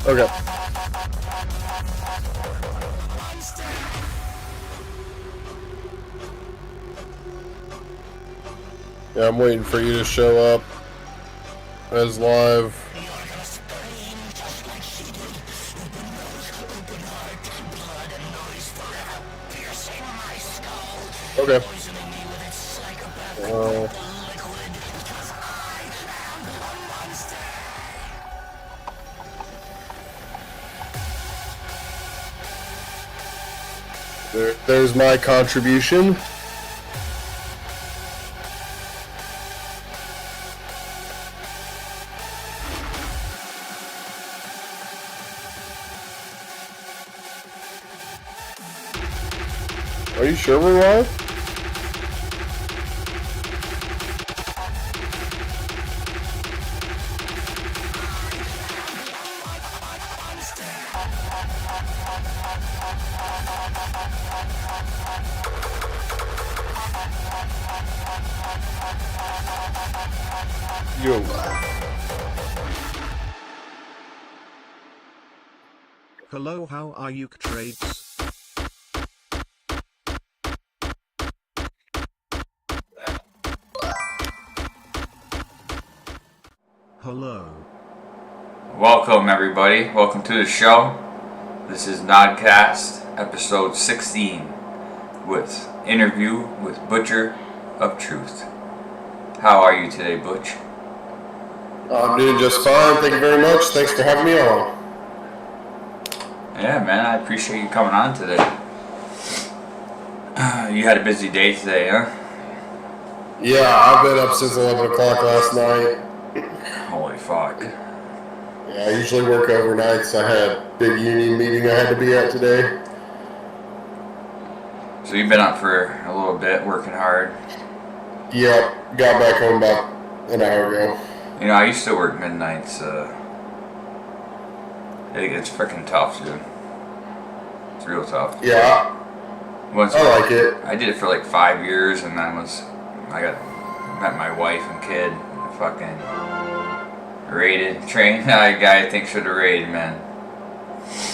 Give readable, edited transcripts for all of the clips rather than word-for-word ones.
Okay. Yeah, I'm waiting for you to show up as live. Okay. There's my contribution. Are you sure we're live? Yo. Hello, how are you, trades? Hello. Welcome, everybody. Welcome to the show. This is NodCast, episode 16, with interview with Butcher of Truth. How are you today, Butch? I'm doing just fine. Thank you very much. Thanks for having me on. Yeah, man, I appreciate you coming on today. You had a busy day today, huh? Yeah, I've been up since 11 o'clock last night. Holy fuck. Yeah, I usually work overnights. I had a big union meeting I had to be at today. So you've been up for a little bit, working hard. Yep, got back home about an hour ago. You know, I used to work midnights. It's freaking tough, dude. It's real tough. Yeah, I like it. I did it for like 5 years, and then met my wife and kid. Fucking raided train. Guy I think should have raided, man.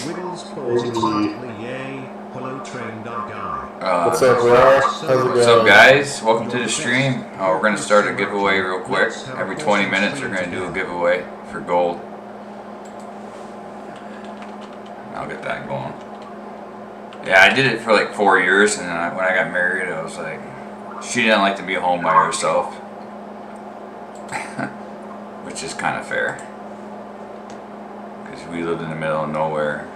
Wiggles pause excitedly, yay. Hello, train guy. What's up, bro? How's it going? What's up, guys? Welcome to the stream. We're gonna start a giveaway real quick. Every 20 minutes, we're gonna do a giveaway for gold. I'll get that going. Yeah, I did it for like 4 years, and then when I got married, I was like, she didn't like to be home by herself, which is kind of fair, because we lived in the middle of nowhere.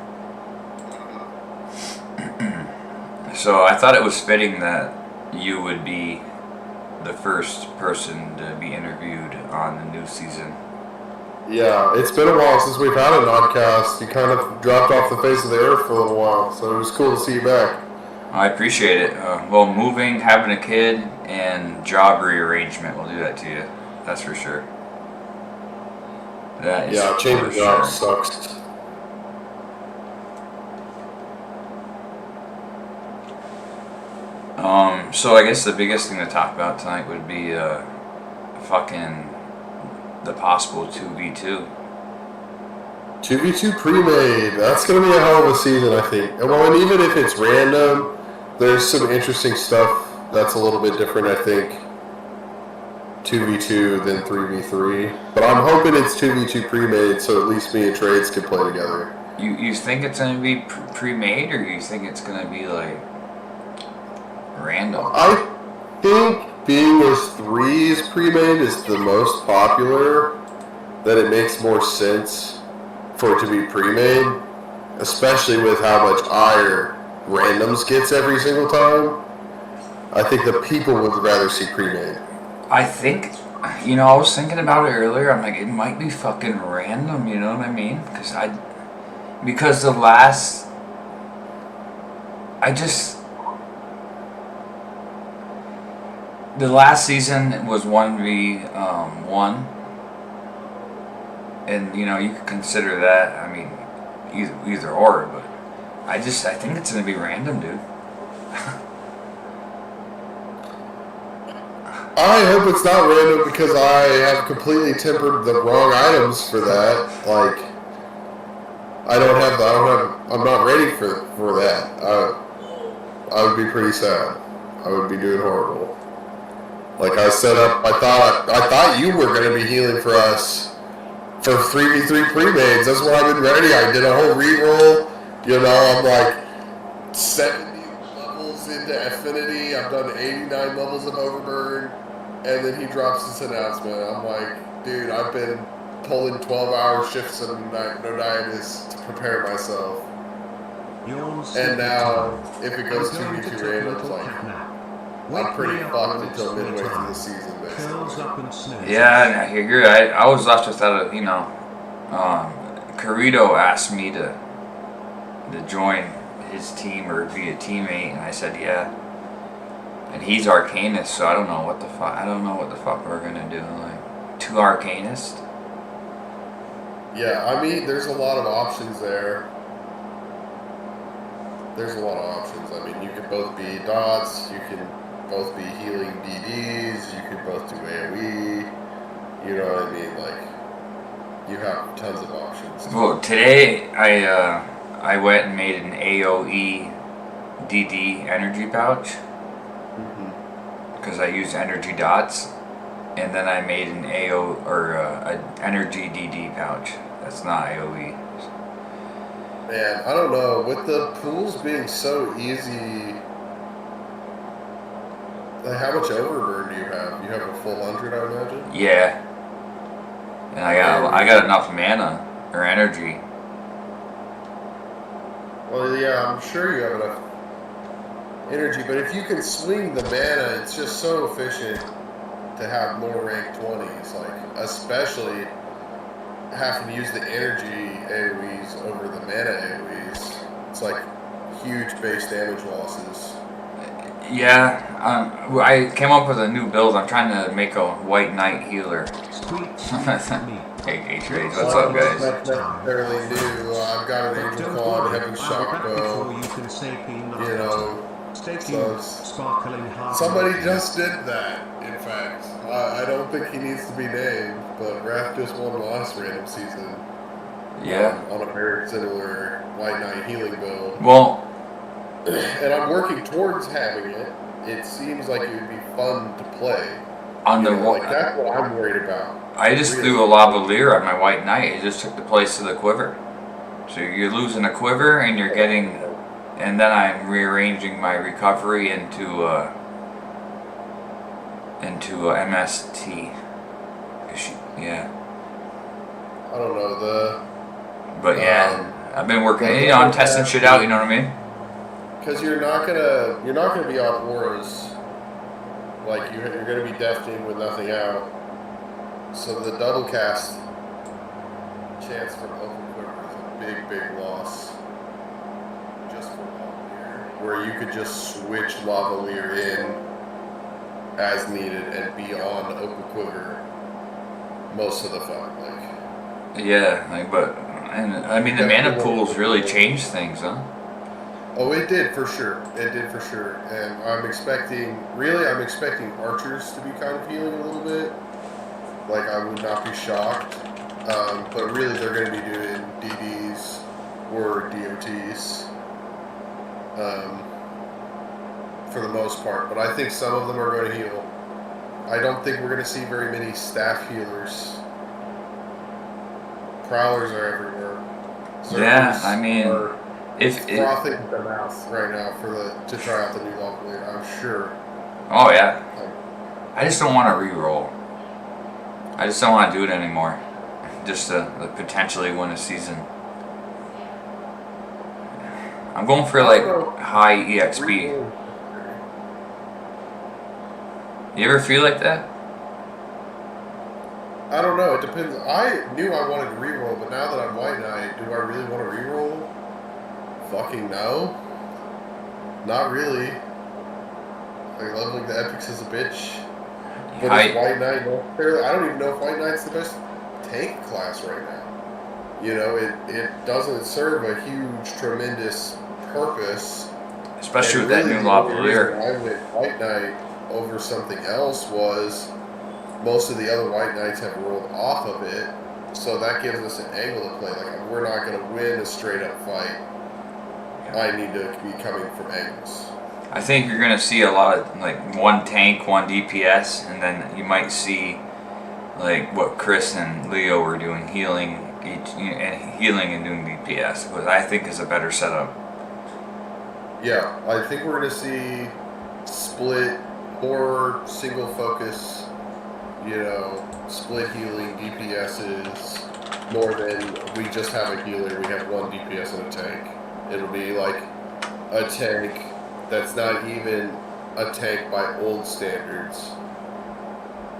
So I thought it was fitting that you would be the first person to be interviewed on the new season. Yeah, it's been a while since we've had a NodCast. You kind of dropped off the face of the earth for a little while, so it was cool to see you back. I appreciate it. Well, moving, having a kid, and job rearrangement will do that to you. That's for sure. That is changing jobs sucks. So I guess the biggest thing to talk about tonight would be the possible 2v2. 2v2 pre-made. That's going to be a hell of a season, I think. Well, and even if it's random, there's some interesting stuff that's a little bit different, I think. 2v2 than 3v3. But I'm hoping it's 2v2 pre-made, so at least me and Trades can play together. You think it's going to be pre-made, or you think it's going to be like random? I think being as 3 is pre-made is the most popular, that it makes more sense for it to be pre-made, especially with how much ire randoms gets every single time. I think the people would rather see pre-made. I think, I was thinking about it earlier. I'm like, it might be fucking random, you know what I mean? Because the last season was 1v1, and you could consider that. I mean, either or, but I think it's gonna be random, dude. I hope it's not random, because I have completely tempered the wrong items for that. Like, I'm not ready for that. I would be pretty sad. I would be doing horrible. Like I set up, I thought you were going to be healing for us for 3v3 pre-mades. That's what I've been ready. I did a whole re-roll. You know, I'm like 70 levels into Affinity. I've done 89 levels of Overburn. And then he drops this announcement. I'm like, dude, I've been pulling 12-hour shifts of Noditis to prepare myself. And now, if it goes 2v2 randoms, like, I'm pretty fucked until midway through the season, basically. Yeah, you're right. I was left without a, Carito asked me to join his team or be a teammate, and I said yeah. And he's Arcanist, so I don't know what the fuck we're gonna do. Like 2 Arcanists. Yeah, I mean, there's a lot of options there. There's a lot of options. I mean, you could both be dots. You can both be healing DDs. You could both do AoE. You know what I mean? Like, you have tons of options. Well, today I went and made an AoE DD energy pouch. Because I use energy dots, and then I made an an energy DD pouch. That's not AoE. Man, I don't know. With the pools being so easy, like how much overburn do you have? You have a full 100, I imagine. Yeah. And I got enough mana or energy. Well, yeah, I'm sure you have enough energy, but if you can swing the mana, it's just so efficient to have more rank 20s, like especially having to use the energy AoEs over the mana AoEs. It's like huge base damage losses. Yeah, I came up with a new build. I'm trying to make a White Knight healer. Hey, Trades, what's up, guys? That's not necessarily new. I've got an Angel Claw and Heaven Shock Bow. You know, so somebody just did that, in fact. I don't think he needs to be named, but Wrath just won last random season. Yeah. On a very similar White Knight healing build. Well, and I'm working towards having it. It seems like it would be fun to play. On the like that's what I'm worried about. I just threw a Lavalier on my White Knight. It just took the place of the quiver. So you're losing a quiver, and you're getting, and then I'm rearranging my recovery into MST. Yeah. I don't know But yeah, I've been working. You know, I'm testing shit out. You know what I mean? Because you're not gonna be on auras. Like you're gonna be defting with nothing out. So the double cast chance for open quiver is a big loss. Just for Lavalier, where you could just switch Lavalier in as needed and be on open quiver most of the fun. Yeah, and I mean the mana pools really changed things, huh? Oh, it did for sure. It did for sure. And I'm expecting archers to be kind of healing a little bit. Like, I would not be shocked. But really, they're going to be doing DDs or DOTs. For the most part. But I think some of them are going to heal. I don't think we're going to see very many staff healers. Prowlers are everywhere. Zergers yeah, I mean... It's frothing at the mouth right now to try out the new Lavalier, I'm sure. Oh yeah. I just don't want to re-roll. I just don't want to do it anymore. Just to potentially win a season. I'm going for like high EXP. You ever feel like that? I don't know. It depends. I knew I wanted to re-roll, but now that I'm White Knight, do I really want to re-roll? Fucking no. Not really. Like, leveling the epics is a bitch. But is White Knight necessarily? I don't even know if White Knight's the best tank class right now. You know, it doesn't serve a huge, tremendous purpose. Especially with that new Lavalier. I went White Knight over something else was most of the other White Knights have rolled off of it, So that gives us an angle to play. Like, we're not going to win a straight-up fight. I need to be coming from angles. I think you're gonna see a lot of like one tank, one DPS, and then you might see like what Chris and Leo were doing, healing and doing DPS, which I think is a better setup. Yeah, I think we're gonna see split or single focus, split healing DPSs more than we just have a healer. We have one DPS and a tank. It'll be like a tank that's not even a tank by old standards,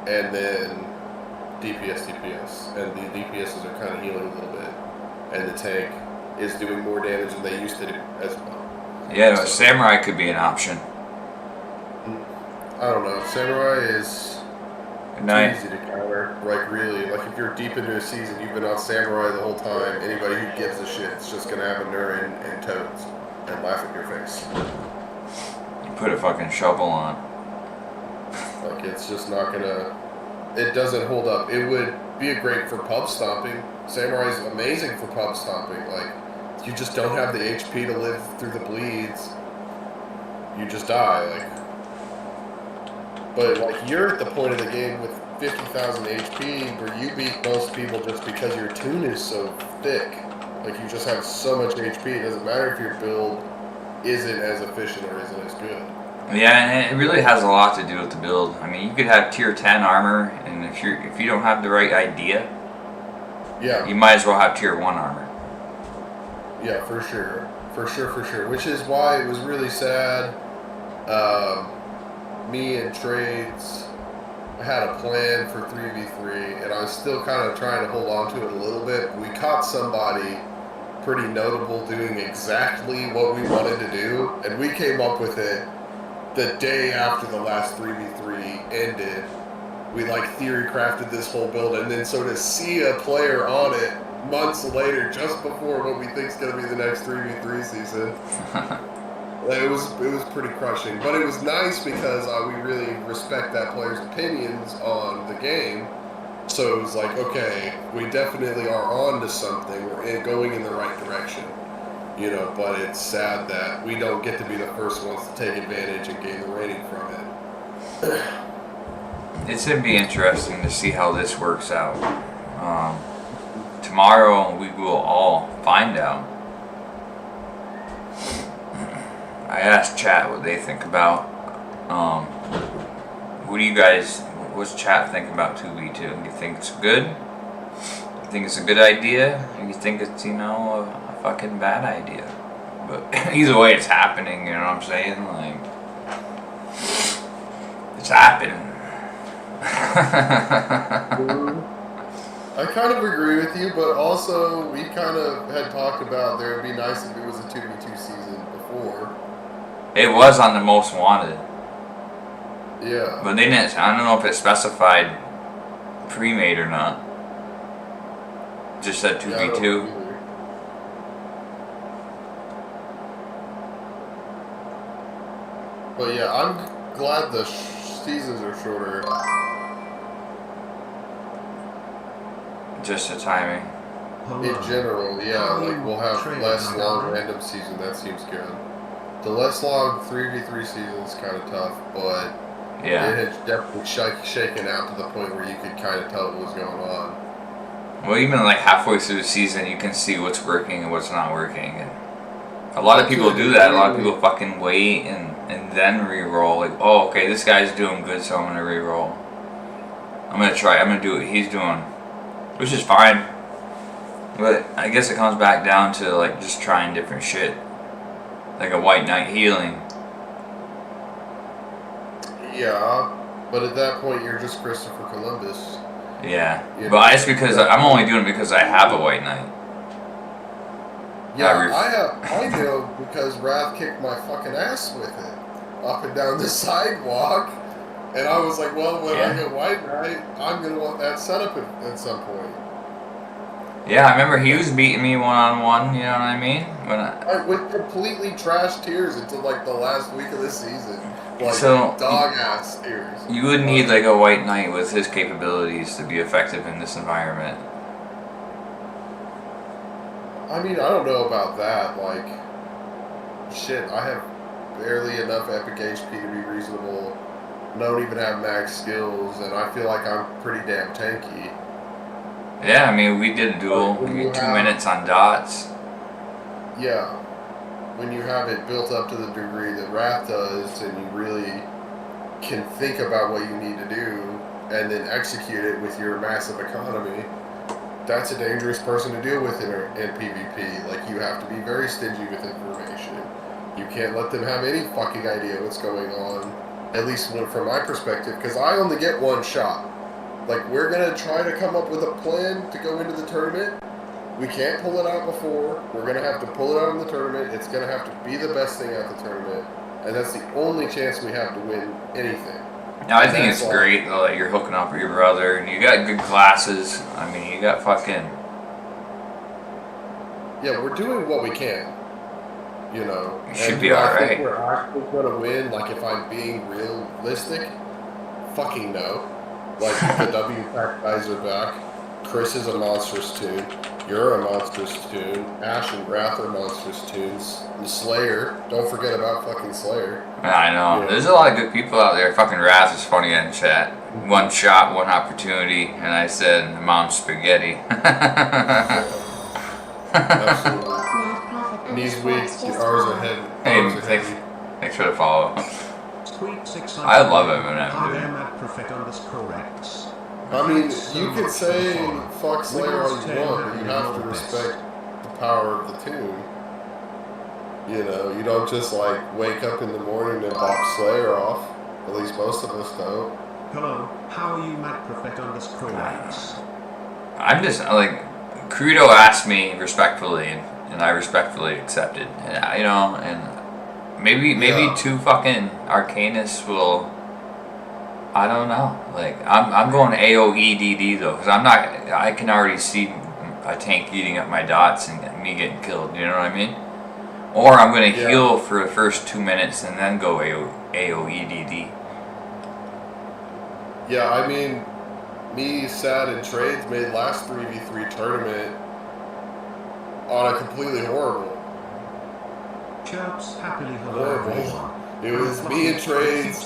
and then DPS, and the DPSs are kind of healing a little bit, and the tank is doing more damage than they used to do as well. Yeah, so, Samurai could be an option. I don't know. Samurai is nice. Easy to counter. Like, really, like if you're deep into a season, you've been on Samurai the whole time, anybody who gives a shit is just gonna have a Nurin and Toads and laugh at your face. Put a fucking shovel on. Like, it's just not gonna... It doesn't hold up. It would be great for pub stomping. Samurai's amazing for pub stomping. Like, you just don't have the HP to live through the bleeds. You just die, like... But, like, you're at the point of the game with 50,000 HP where you beat most people just because your tune is so thick. Like, you just have so much HP. It doesn't matter if your build isn't as efficient or isn't as good. Yeah, and it really has a lot to do with the build. I mean, you could have tier 10 armor, and if you don't have the right idea, yeah, you might as well have tier 1 armor. Yeah, for sure. For sure. Which is why it was really sad. Me and Trades had a plan for 3v3, and I was still kind of trying to hold on to it a little bit. We caught somebody pretty notable doing exactly what we wanted to do, and we came up with it the day after the last 3v3 ended. We like theory crafted this whole build, and then so to see a player on it months later, just before what we think is going to be the next 3v3 season, it was pretty crushing. But it was nice because we really respect that player's opinions on the game. So it was like, okay, we definitely are on to something. We're going in the right direction. But it's sad that we don't get to be the first ones to take advantage and gain the rating from it. It's going to be interesting to see how this works out. Tomorrow we will all find out. I asked chat what they think about. What's chat think about 2v2? Do you think it's good? You think it's a good idea? Or you think it's, a fucking bad idea? But either way, it's happening, you know what I'm saying? Like, it's happening. I kind of agree with you, but also we kind of had talked about there would be nice if it was a 2v2 season before. It was on the most wanted. Yeah. But they didn't, I don't know if it specified pre-made or not. Just said 2v2. Yeah, but yeah, I'm glad the seasons are shorter. Just the timing. In general, yeah, like we'll have less long random season. That seems good. The less long 3v3 season is kind of tough, but yeah, it had definitely shaken out to the point where you could kind of tell what was going on. Well, even like halfway through the season, you can see what's working and what's not working. And a lot of people do that. A lot of people fucking wait and then re-roll. Like, oh, okay, this guy's doing good, so I'm gonna re-roll. I'm gonna do what he's doing, which is fine. But I guess it comes back down to like just trying different shit, like a White Knight healing. Yeah, but at that point you're just Christopher Columbus. Yeah, but it's because I'm only doing it because I have a White Knight. Yeah, I know because Wrath kicked my fucking ass with it up and down the sidewalk, and I was like, well, when I get White Knight, I'm gonna want that setup at some point. Yeah, I remember he was beating me one-on-one, you know what I mean? I went completely trash tiers until like the last week of the season. Like, so, dog-ass tiers. You would need like a White Knight with his capabilities to be effective in this environment. I mean, I don't know about that. Like, shit, I have barely enough epic HP to be reasonable. Don't even have max skills, and I feel like I'm pretty damn tanky. Yeah, I mean, we did a duel. When We you get 2 have- minutes on dots. Yeah. When you have it built up to the degree that Wrath does, and you really can think about what you need to do, and then execute it with your massive economy, that's a dangerous person to deal with in PvP. Like, you have to be very stingy with information. You can't let them have any fucking idea what's going on. At least from my perspective, because I only get one shot. Like, we're gonna try to come up with a plan to go into the tournament. We can't pull it out before. We're gonna have to pull it out in the tournament. It's gonna have to be the best thing at the tournament, and that's the only chance we have to win anything. No, I think it's great though that you're hooking up with your brother, and you got good classes. I mean, you got fucking. Yeah, we're doing what we can. You know, You should and be do I alright. think we're actually gonna win. Like, if I'm being realistic, fucking no. Like, the W pack guys are back. Chris is a monstrous tune. You're a monstrous tune. Ash and Wrath are monstrous tunes. And Slayer, don't forget about fucking Slayer. I know. Yeah. There's a lot of good people out there. Fucking Raz is funny in chat. One shot, one opportunity, and I said, "Mom's spaghetti." Absolutely. Knees weak, ours are heavy. Hey, Arms are heavy. thanks for the follow. Squeak 600. I love Eminem, I dude. am at Prophet_X. I mean, you could say fuck Slayer all you want, but you have to respect the power of the tune. You know, you don't just like wake up in the morning and bop Slayer off. At least most of us don't. Hello, how are you, Matt Prophet_X? I'm just like, Credo asked me respectfully, and I respectfully accepted. And you know, and maybe Yeah. two fucking Arcanists will. I don't know. Like, I'm going AOE DD though, because I'm not. I can already see a tank eating up my dots and me getting killed. You know what I mean? Or I'm gonna Yeah. heal for the first 2 minutes and then go AOE DD. Yeah, I mean, me, Sad, and Trades made last 3v3 tournament on a completely horrible. Chirps happily hello everyone. Horrible. It was me and Trades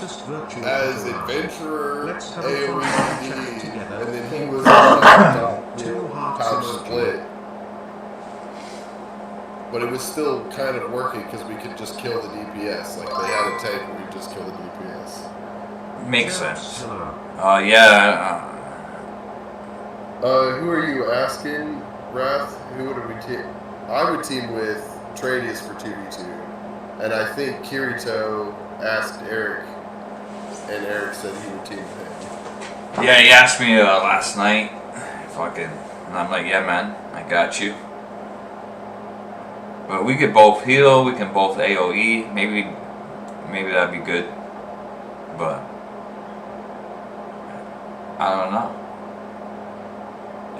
as Adventurer, Let's have a AoE fun DD, chat together. and then he was on Two hearts pouch emoji. split. But it was still kind of working because we could just kill the DPS. Like, they had a tank and we just kill the DPS. Makes Chirps, sense. hello. Yeah. Who are you asking, Wrath? Who would we team? I would team with Tradius for 2v2. And I think Kirito asked Eric, and Eric said he would team with him. Yeah, he asked me last night. Fucking, and I'm like, yeah, man, I got you. But we could both heal. We can both AOE. Maybe that'd be good. But I don't know.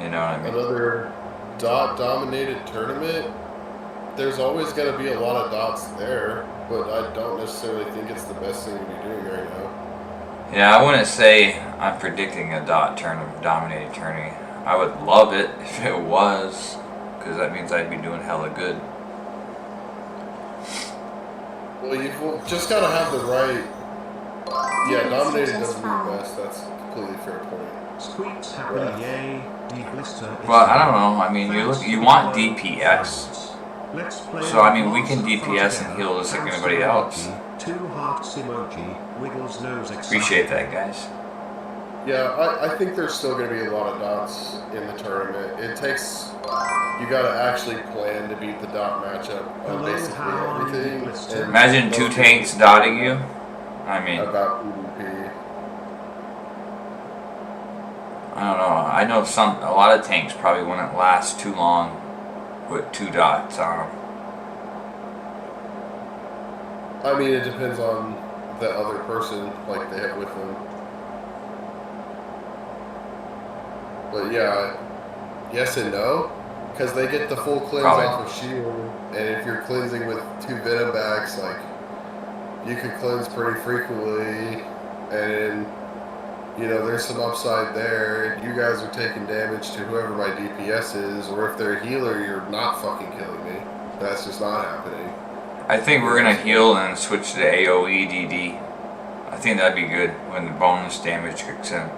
You know what I mean? Another dot-dominated tournament, there's always going to be a lot of dots there, but I don't necessarily think it's the best thing to be doing right now. Yeah, I wouldn't say I'm predicting a dominated tourney. I would love it if it was, because that means I'd be doing hella good. Well, you've just got to have the right... Yeah, dominated doesn't be the best. That's a completely fair point. Squeaks happily yay. The blister is But I don't know. I mean, you want DPS. Let's play So, I mean, we can DPS and heal just like anybody else. Two hearts emoji. Wiggles nose Appreciate that, guys. Yeah, I think there's still going to be a lot of dots in the tournament. It takes... You got to actually plan to beat the dot matchup on basically everything. And Imagine two tanks dotting you. I mean, about PvP. I don't know. I know a lot of tanks probably wouldn't last too long with 2 dots on them. I mean, it depends on the other person, like they have with them. But yeah, yes and no, because they get the full cleanse Probably. off of shield, and if you're cleansing with 2 venom backs, like you could cleanse pretty frequently, and you know, there's some upside there, and you guys are taking damage to whoever my DPS is, or if they're a healer, you're not fucking killing me. That's just not happening. I think we're gonna heal and switch to AoE DD. I think that'd be good when the bonus damage kicks in.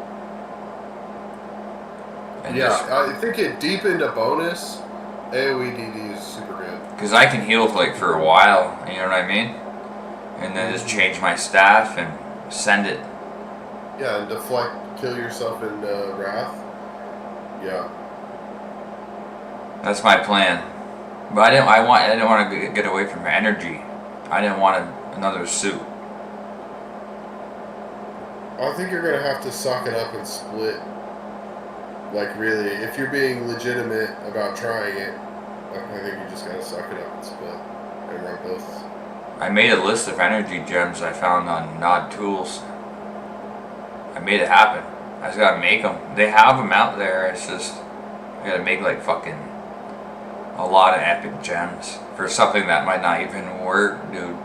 And Yeah, I think it deep into bonus, AoE DD is super good. because I can heal like for a while, you know what I mean? And then just change my staff and send it. Yeah, and deflect, kill yourself in Wrath. Yeah. That's my plan. But I didn't want to get away from energy. I didn't want another suit. I think you're gonna have to suck it up and split. Like really, if you're being legitimate about trying it, I think you just gotta suck it up and split and run both. I made a list of energy gems I found on Nod Tools. I made it happen. I just gotta make them. They have them out there. It's just I gotta make like fucking a lot of epic gems for something that might not even work, dude.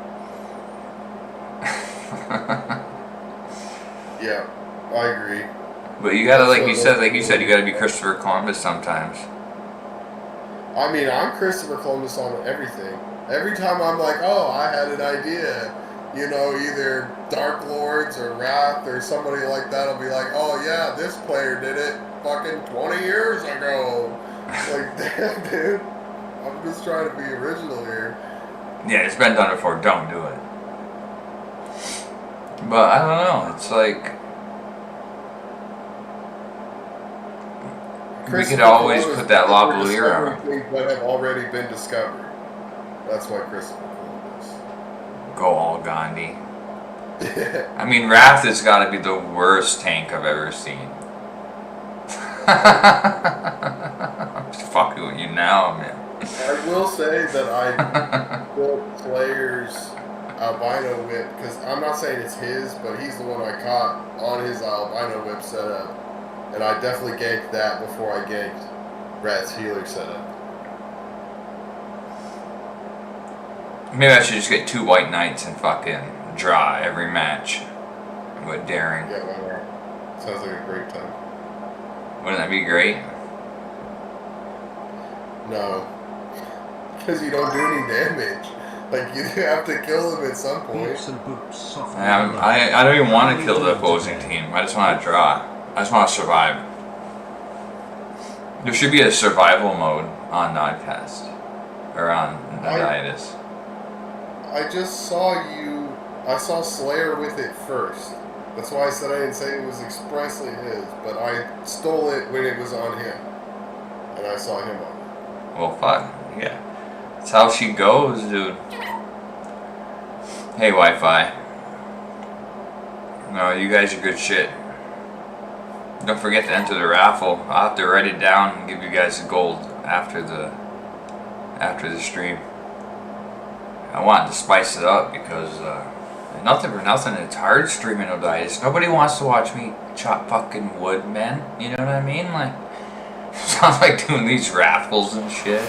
Yeah, I agree. But you gotta, like you said, you gotta be Christopher Columbus sometimes. I mean, I'm Christopher Columbus on everything. Every time I'm like, oh, I had an idea, you know, either Dark Lords or Wrath or somebody like that will be like, oh yeah, this player did it fucking 20 years ago. Like, damn, dude. I'm just trying to be original here. Yeah, it's been done before. Don't do it. But I don't know. It's like we could always put that lavalier on. Things that have already been discovered. That's why Christopher Columbus. Go all Gandhi. I mean, Wrath has got to be the worst tank I've ever seen. I'm just fucking with you now, man. I will say that I built Slayer's albino whip, because I'm not saying it's his, but he's the one I caught on his albino whip setup. And I definitely ganked that before I ganked Rat's healer setup. Maybe I should just get 2 white knights and fucking draw every match with daring. Yeah, why not? Sounds like a great time. Wouldn't that be great? No. Because you don't do any damage. Like, you have to kill them at some point. Boots and boots soften I don't even want to kill the opposing team. I just want to draw. I just want to survive. There should be a survival mode on NodCast. Or on Noditis. I just saw I saw Slayer with it first. That's why I said I didn't say it was expressly his, but I stole it when it was on him. And I saw him on it. Well, fuck. Yeah. That's how she goes, dude. Hey, Wi-Fi. No, you guys are good shit. Don't forget to enter the raffle. I'll have to write it down and give you guys the gold after the stream. I wanted to spice it up because nothing for nothing. It's hard streaming Noditis. Nobody wants to watch me chop fucking wood, man. You know what I mean? Like, sounds like doing these raffles and shit.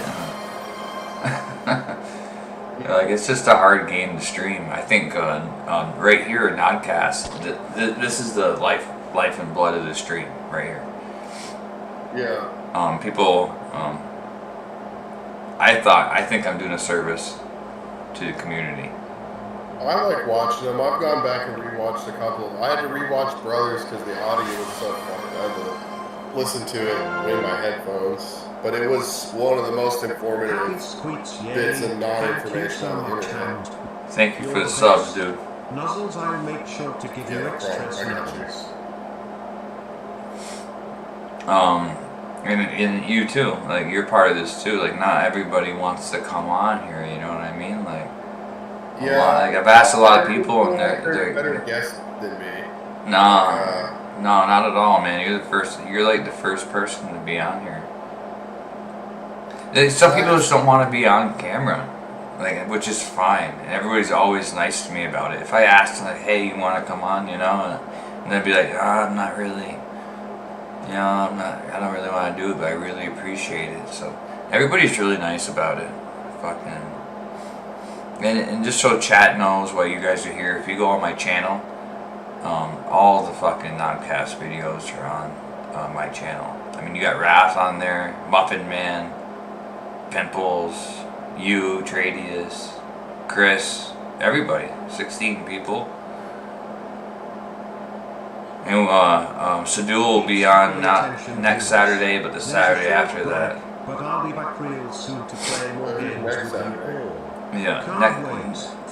Like, it's just a hard game to stream. I think right here in NodCast, this is the life and blood of the stream right here. Yeah. People. I think I'm doing a service to the community. I like watching them. I've gone back and rewatched a couple. I had to rewatch Brothers because the audio was so fun. I had to listen to it in my headphones. But it was one of the most informative bits of non-information on the internet. Thank you for the subs, dude. Nuzzles, I'll make sure to give you extra nuzzles. And you too. Like, you're part of this too. Like, not everybody wants to come on here. You know what I mean? Like, like I've asked a lot of people, and they're better guest than me. No, not at all, man. You're like the first person to be on here. Like, some people just don't want to be on camera, like, which is fine. And everybody's always nice to me about it. If I ask them, like, hey, you want to come on, you know, and they'd be like, I'm not really. You know, I don't really want to do it, but I really appreciate it. So everybody's really nice about it. Fucking. And just so chat knows why you guys are here, if you go on my channel, All the fucking NodCast videos are on my channel. I mean, you got Wrath on there, Muffin Man, Pimples, you, Tradius, Chris, everybody, 16 people. And Sadul will be on not next Saturday, but the Saturday after that. But I'll be back real soon to play more games with you all. Yeah,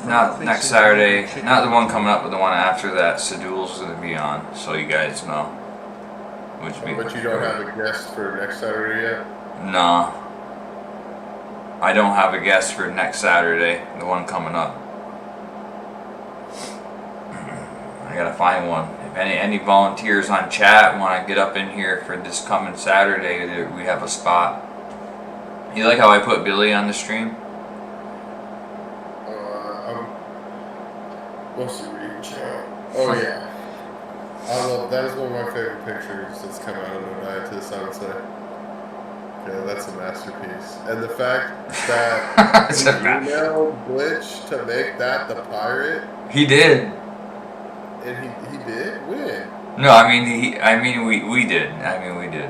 not next Saturday, not the one coming up, but the one after that. Sadul's gonna be on, so you guys know. Which But you don't have a guest for next Saturday yet? No. I don't have a guest for next Saturday, the one coming up. I gotta find one. If any volunteers on chat want to get up in here for this coming Saturday, we have a spot. You like how I put Billy on the stream? What's the reading chat? Oh yeah. I love that. Is one of my favorite pictures that's come out of No Night to the Sunset. Yeah, that's a masterpiece. And the fact that he emailed Glitch to make that the pirate. He did. And he did? When? No, I mean we did. We did.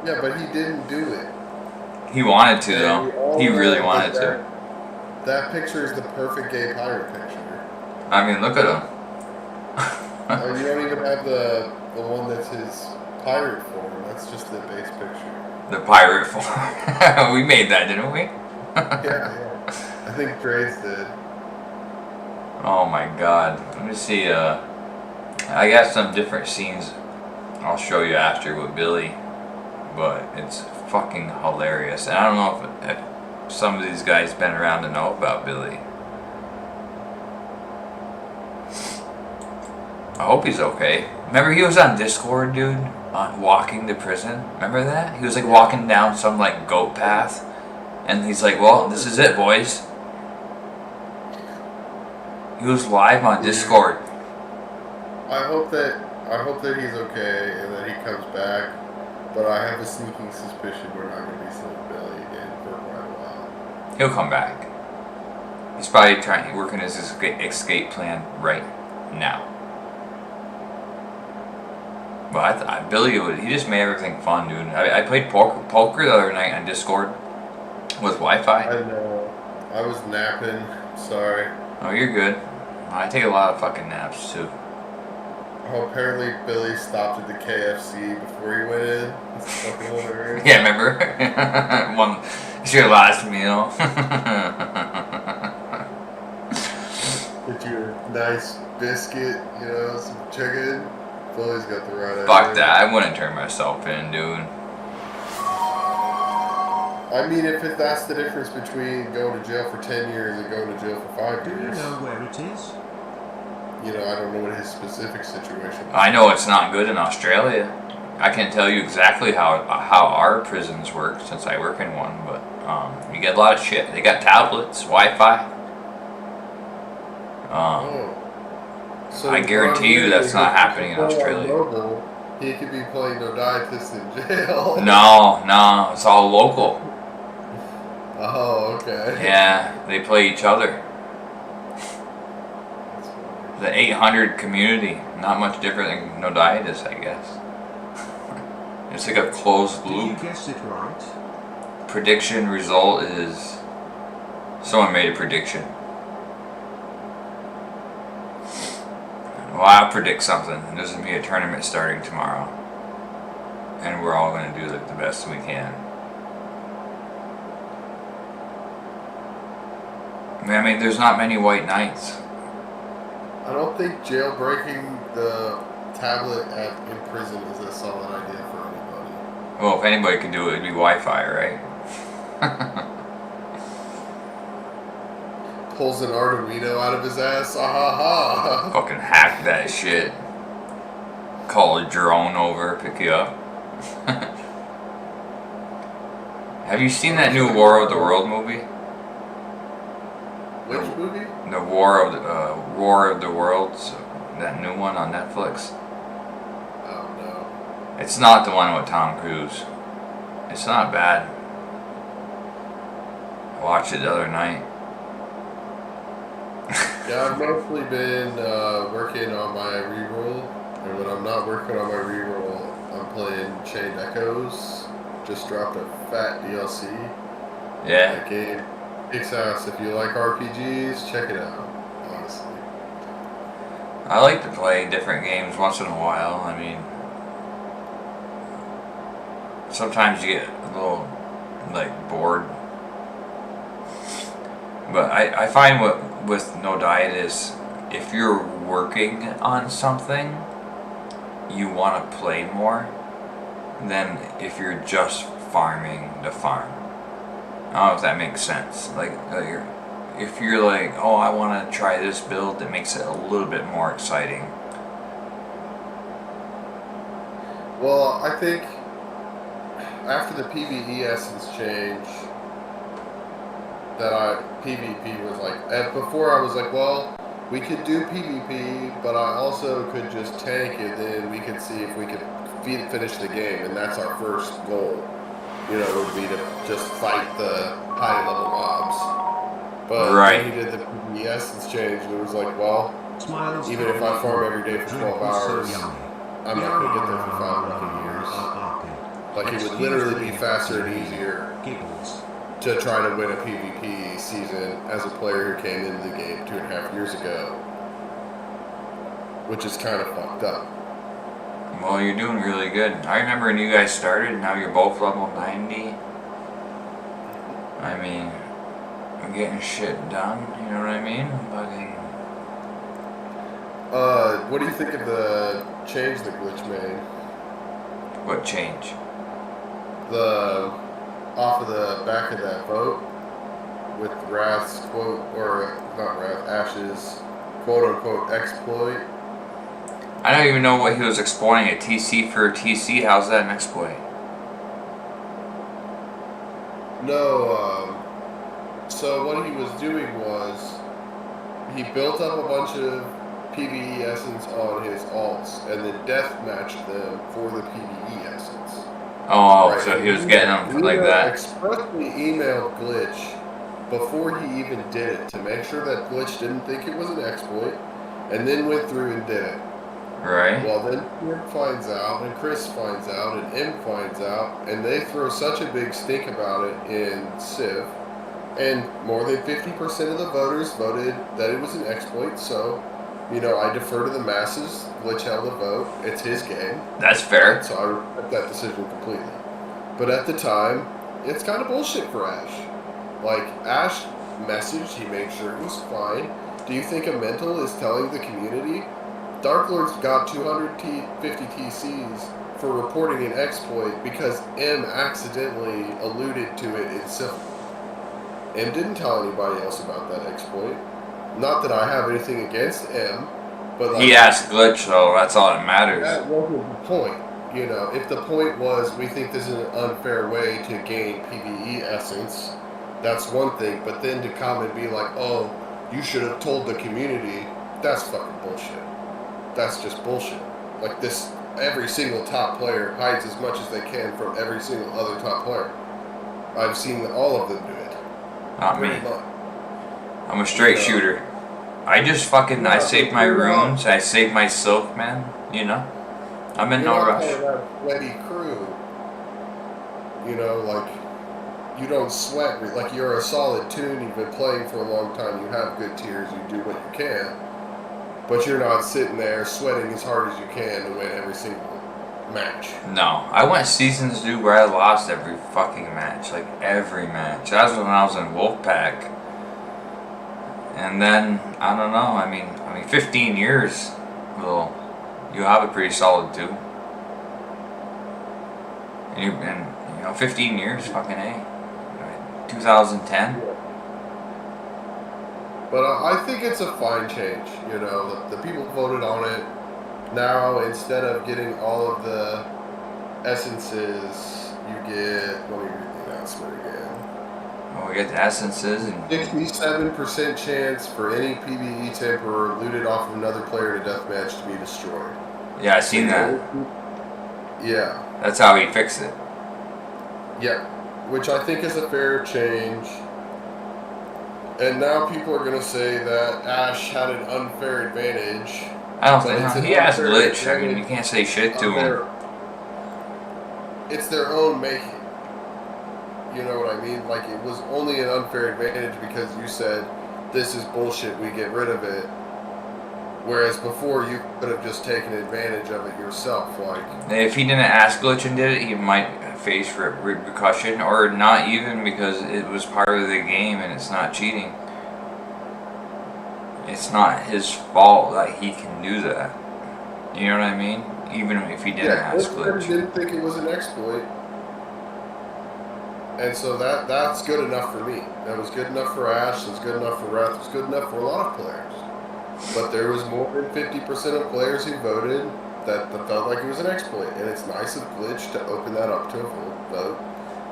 Yeah, but he didn't do it. He wanted to though. He really wanted to. That picture is the perfect gay pirate picture. I mean, look at him. You don't even have the one that's his pirate form. That's just the base picture. The pirate form. We made that, didn't we? Yeah. I think Dre's did. Oh my god. Let me see. I got some different scenes I'll show you after with Billy, but it's fucking hilarious. And I don't know if some of these guys been around to know about Billy. I hope he's okay. Remember he was on Discord, dude, on walking to prison? Remember that? He was like walking down some like goat path, and he's like, well, this is it, boys. He was live on Discord. I hope that he's okay and that he comes back, but I have a sneaking suspicion we're not going to be seeing Billy again for quite a while. He'll come back. He's probably working his escape plan right now. But Billy, he just made everything fun, dude. I played poker the other night on Discord with Wi-Fi. I know. I was napping. Sorry. Oh, you're good. I take a lot of fucking naps too. Oh, apparently Billy stopped at the KFC before he went in. It's fucking hilarious. Yeah, remember? It's your last meal. Get you a nice biscuit, some chicken. Billy's got the right idea. Fuck that. I wouldn't turn myself in, dude. I mean, if that's the difference between going to jail for 10 years and going to jail for 5 years. Do you know where it is? I don't know what his specific situation is. I know it's not good in Australia. I can tell you exactly how our prisons work since I work in one, but you get a lot of shit. They got tablets, Wi-Fi. So I guarantee you that's not happening in Australia. Mobile, he could be playing NodCast in jail. No, it's all local. Oh, okay. Yeah, they play each other. The 800 community, not much different than NodCast, I guess. It's like a closed loop. Did you guess it right? Prediction result is someone made a prediction. Well, I predict something. This is me a tournament starting tomorrow, and we're all going to do the best we can. I mean, there's not many white knights. I don't think jailbreaking the tablet in prison is a solid idea for anybody. Well, if anybody could do it, it'd be Wi-Fi, right? Pulls an Arduino out of his ass. Ah ha ha. Fucking hack that shit. Call a drone over, pick you up. Have you seen that new War of the World movie? Which movie? The War of the Worlds, that new one on Netflix. Oh no. It's not the one with Tom Cruise. It's not bad. I watched it the other night. Yeah, I've mostly been working on my reroll, and when I'm not working on my reroll, I'm playing Chained Echoes. Just dropped a fat DLC. Yeah. That game kicks ass. If you like RPGs, check it out. Honestly. I like to play different games once in a while. I mean, sometimes you get a little like bored. But I find what with No Diet is if you're working on something, you want to play more than if you're just farming the farm. I don't know if that makes sense. If you're like, oh, I want to try this build, it makes it a little bit more exciting. Well, I think after the PvE essence change, PvP was like, before I was like, well, we could do PvP, but I also could just tank it, then we could see if we could finish the game, and that's our first goal. Would be to just fight the high level mobs. But Right. then he did the PvE essence change, and it was like, well, Smiles even if I farm every day for drink 12 was so hours, yummy. I'm not going to get there for 5 fucking years. Like, it would literally be faster and easier Giggles. to try to win a PvP season as a player who came into the game 2.5 years ago, which is kind of fucked up. Well, you're doing really good. I remember when you guys started, now you're both level 90. I mean, I'm getting shit done, you know what I mean? Fucking. What do you think of the change the glitch made? What change? Off of the back of that boat with Wrath's quote, or not Wrath, Ash's quote unquote exploit. I don't even know what he was exploiting a TC for a TC. How's that an exploit? No, so what he was doing was he built up a bunch of PvE essence on his alts and then death matched them for the PvE essence. Oh, Right. so he was getting them like that. Expressly emailed Glitch before he even did it to make sure that Glitch didn't think it was an exploit, and then went through and did it. Right. Well, then Kim finds out, and Chris finds out, and M finds out, and they throw such a big stink about it in Civ, and more than 50% of the voters voted that it was an exploit, so, I defer to the masses. Glitch held the vote. It's his game. That's fair. So I respect that decision completely. But at the time, it's kind of bullshit for Ash. Like, Ash messaged, he made sure it was fine. Do you think a mental is telling the community? Dark Lord's got 250 TCs for reporting an exploit because M accidentally alluded to it in Civil. M didn't tell anybody else about that exploit. Not that I have anything against M, but like, He asked Glitch, though. That's all that matters. that wasn't the point. If the point was we think this is an unfair way to gain PvE essence, that's one thing. But then to come and be like, oh, you should have told the community, that's fucking bullshit. That's just bullshit. Like this, every single top player hides as much as they can from every single other top player. I've seen all of them do it. Not me. Pretty much. I'm a straight shooter. I just fucking, I save my runes, I save my silk, man. I'm in no You're not rush. part of that sweaty crew. Like, you don't sweat. Like, you're a solid tune. You've been playing for a long time. You have good tiers. You do what you can. But you're not sitting there sweating as hard as you can to win every single match. No, I went seasons, dude, where I lost every fucking match. Like, every match. That was when I was in Wolfpack. And then, I don't know, I mean 15 years, well, you have a pretty solid too. And 15 years, fucking A. 2010. But I think it's a fine change. The people voted on it. Now, instead of getting all of the essences, you get, let me read the announcement again. Well, we get the essences and 67% chance for any PvE temper looted off of another player in a deathmatch to be destroyed. yeah, I seen that. Yeah. That's how he fixed it. Yeah. Which I think is a fair change. And now people are gonna say that Ash had an unfair advantage, I don't but think it's an he has unfair glitch. I mean, you advantage can't say shit to of him. it's their own making. You know what I mean? Like, it was only an unfair advantage because you said, this is bullshit, we get rid of it. Whereas before, you could have just taken advantage of it yourself. Like, If he didn't ask glitch and did it, he might face repercussion, or not even, because it was part of the game and it's not cheating. It's not his fault that he can do that. You know what I mean? Even if he didn't ask glitch. didn't think it was an exploit. And so that's good enough for me. That was good enough for Ash. It was good enough for Wrath. It was good enough for a lot of players. But there was more than 50% of players who voted that felt like it was an exploit. And it's nice of Glitch to open that up to a full vote.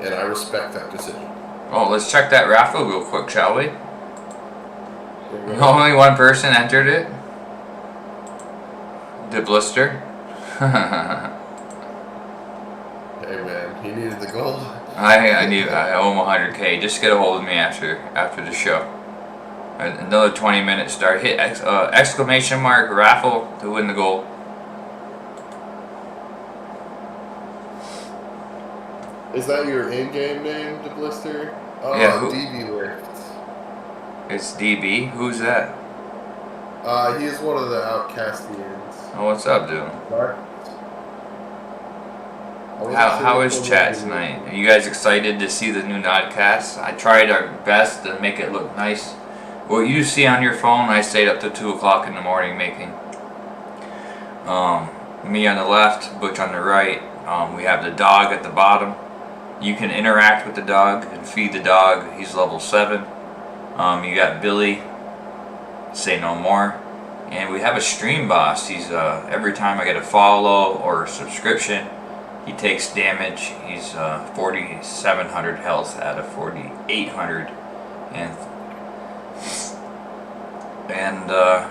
And I respect that decision. Oh, let's check that raffle real quick, shall we? Only one person entered it. The blister. Hey man, he needed the gold. I owe him 100K. Just get a hold of me after the show. Another 20-minute start. Hit exclamation mark raffle to win the gold. Is that your in-game name, the blister? Oh, Yeah, DB Lift. It's DB. Who's that? He is one of the Outcastians. Oh, what's up, dude? Right. How is chat tonight? Are you guys excited to see the new NodCast? I tried our best to make it look nice. What you see on your phone, I stayed up to 2 o'clock in the morning making. Me on the left, Butch on the right. We have the dog at the bottom. You can interact with the dog and feed the dog. He's level 7. You got Billy, say no more. And we have a stream boss. He's every time I get a follow or a subscription, he takes damage. He's 4,700 health out of 4,800, and I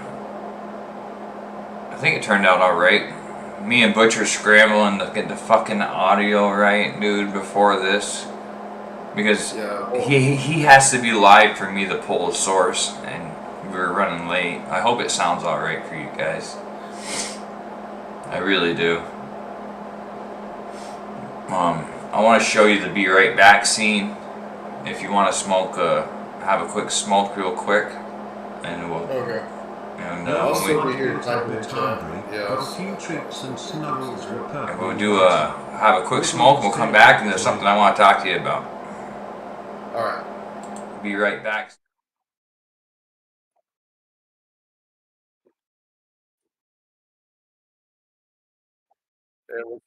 think it turned out all right. Me and Butcher scrambling to get the fucking audio right, dude, before this, because he has to be live for me to pull a source, and we were running late. I hope it sounds all right for you guys. I really do. I want to show you the be right back scene. If you want to smoke, have a quick smoke real quick, and we'll. Okay. And I'll still be here A typing bit chat. hungry, but a Yes. few treats and snuggles were perfect. we'll do have a quick smoke. And we'll come back, and there's something I want to talk to you about. All right. Be right back. And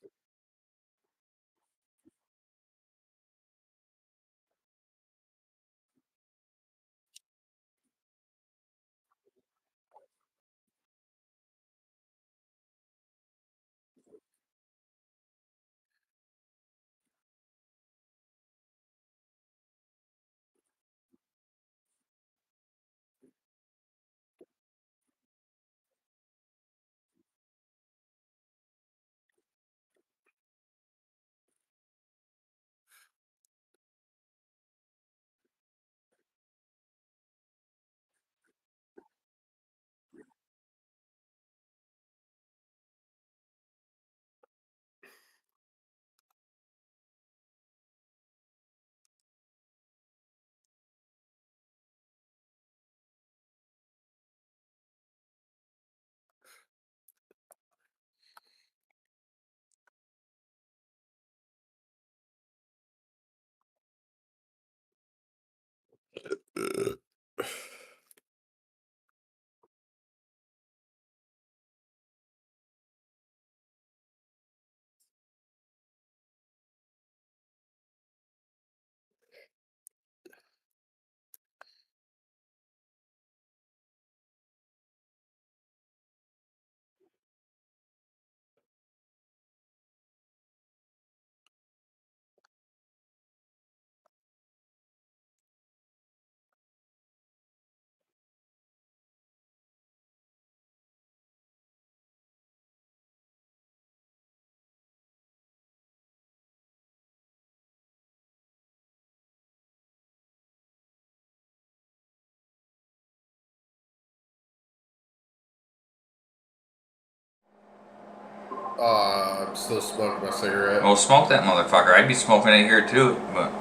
I'm still smoking my cigarette. Well, smoke that motherfucker. I'd be smoking it here too, but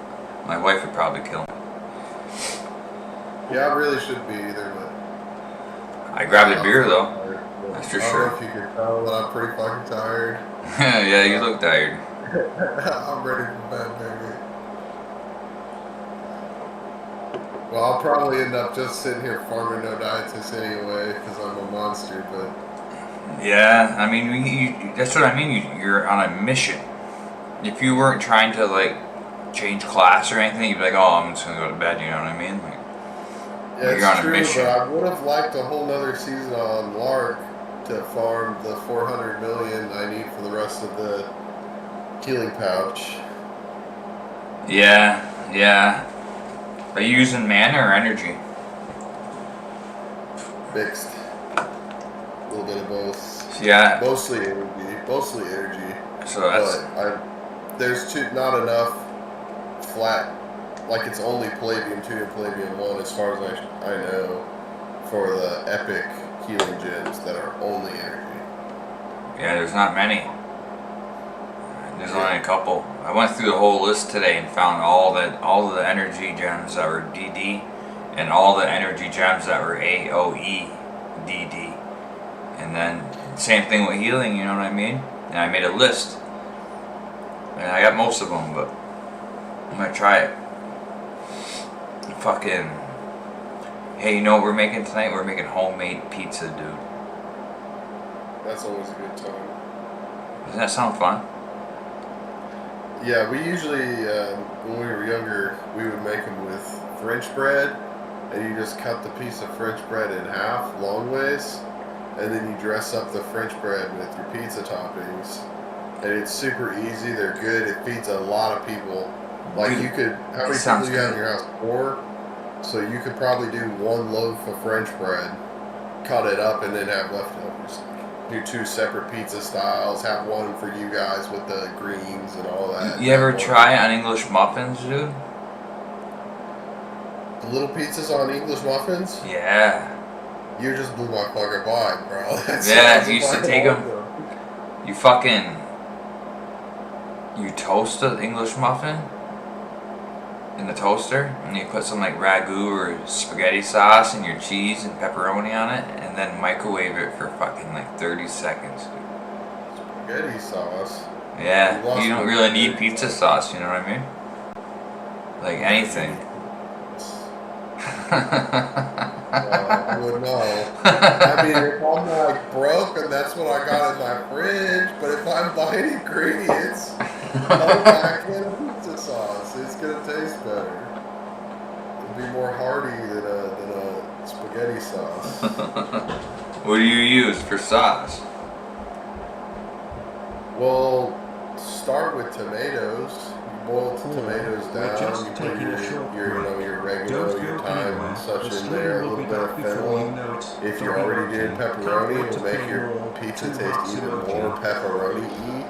my wife would probably kill me. Yeah, I really shouldn't be either, but... I grabbed a beer though. That's for I don't sure. know if you can tell that I'm pretty fucking tired. Yeah, you look tired. I'm ready for bed, baby. Well, I'll probably end up just sitting here farming no dietist anyway, because I'm a monster, but... Yeah, I mean, that's what I mean. You're on a mission. If you weren't trying to, like, change class or anything, you'd be like, oh, I'm just going to go to bed, you know what I mean? Like, yeah, you're on it's a true, mission. but I would have liked a whole nother season on Lark to farm the 400 million I need for the rest of the healing pouch. Yeah. Are you using mana or energy? Mixed. A little bit of both. Yeah. Mostly energy. So that's... But there's not enough flat, like it's only Palladium 2 and Palladium 1 as far as I know, for the epic healing gems that are only energy. Yeah, there's not many. There's only a couple. I went through the whole list today and found all of the energy gems that were DD and all the energy gems that were AOE DD. And then same thing with healing, you know what I mean? And I made a list. And I got most of them, but I'm gonna try it. Fucking... Hey, you know what we're making tonight? We're making homemade pizza, dude. That's always a good time. Doesn't that sound fun? Yeah, we usually, when we were younger, we would make them with French bread, and you just cut the piece of French bread in half, long ways, and then you dress up the French bread with your pizza toppings. And it's super easy, they're good, it feeds a lot of people. Like, Dude, you could, how many people do you have in your house? 4? So you could probably do 1 loaf of French bread, cut it up, and then have leftovers. Do 2 separate pizza styles, have one for you guys with the greens and all that. You ever try on English muffins, dude? The little pizzas on English muffins? Yeah. You just blew my fucking mind, bro. Yeah, you used to take them. You toast the English muffin in the toaster, and you put some like ragu or spaghetti sauce and your cheese and pepperoni on it, and then microwave it for fucking like 30 seconds, dude. Spaghetti sauce? Yeah, you don't really need pizza sauce, you know what I mean? Like anything. I would know. I mean, if I'm like broke and that's what I got in my fridge, but if I'm buying ingredients, I'll pack in a pizza sauce. It's gonna taste better. It'll be more hearty than a spaghetti sauce. What do you use for sauce? Well, start with tomatoes. Boil the tomatoes down, you put your oregano, your thyme and such in there, a little bit of fennel. If you're already doing pepperoni, it'll make your pizza taste even more pepperoni-y,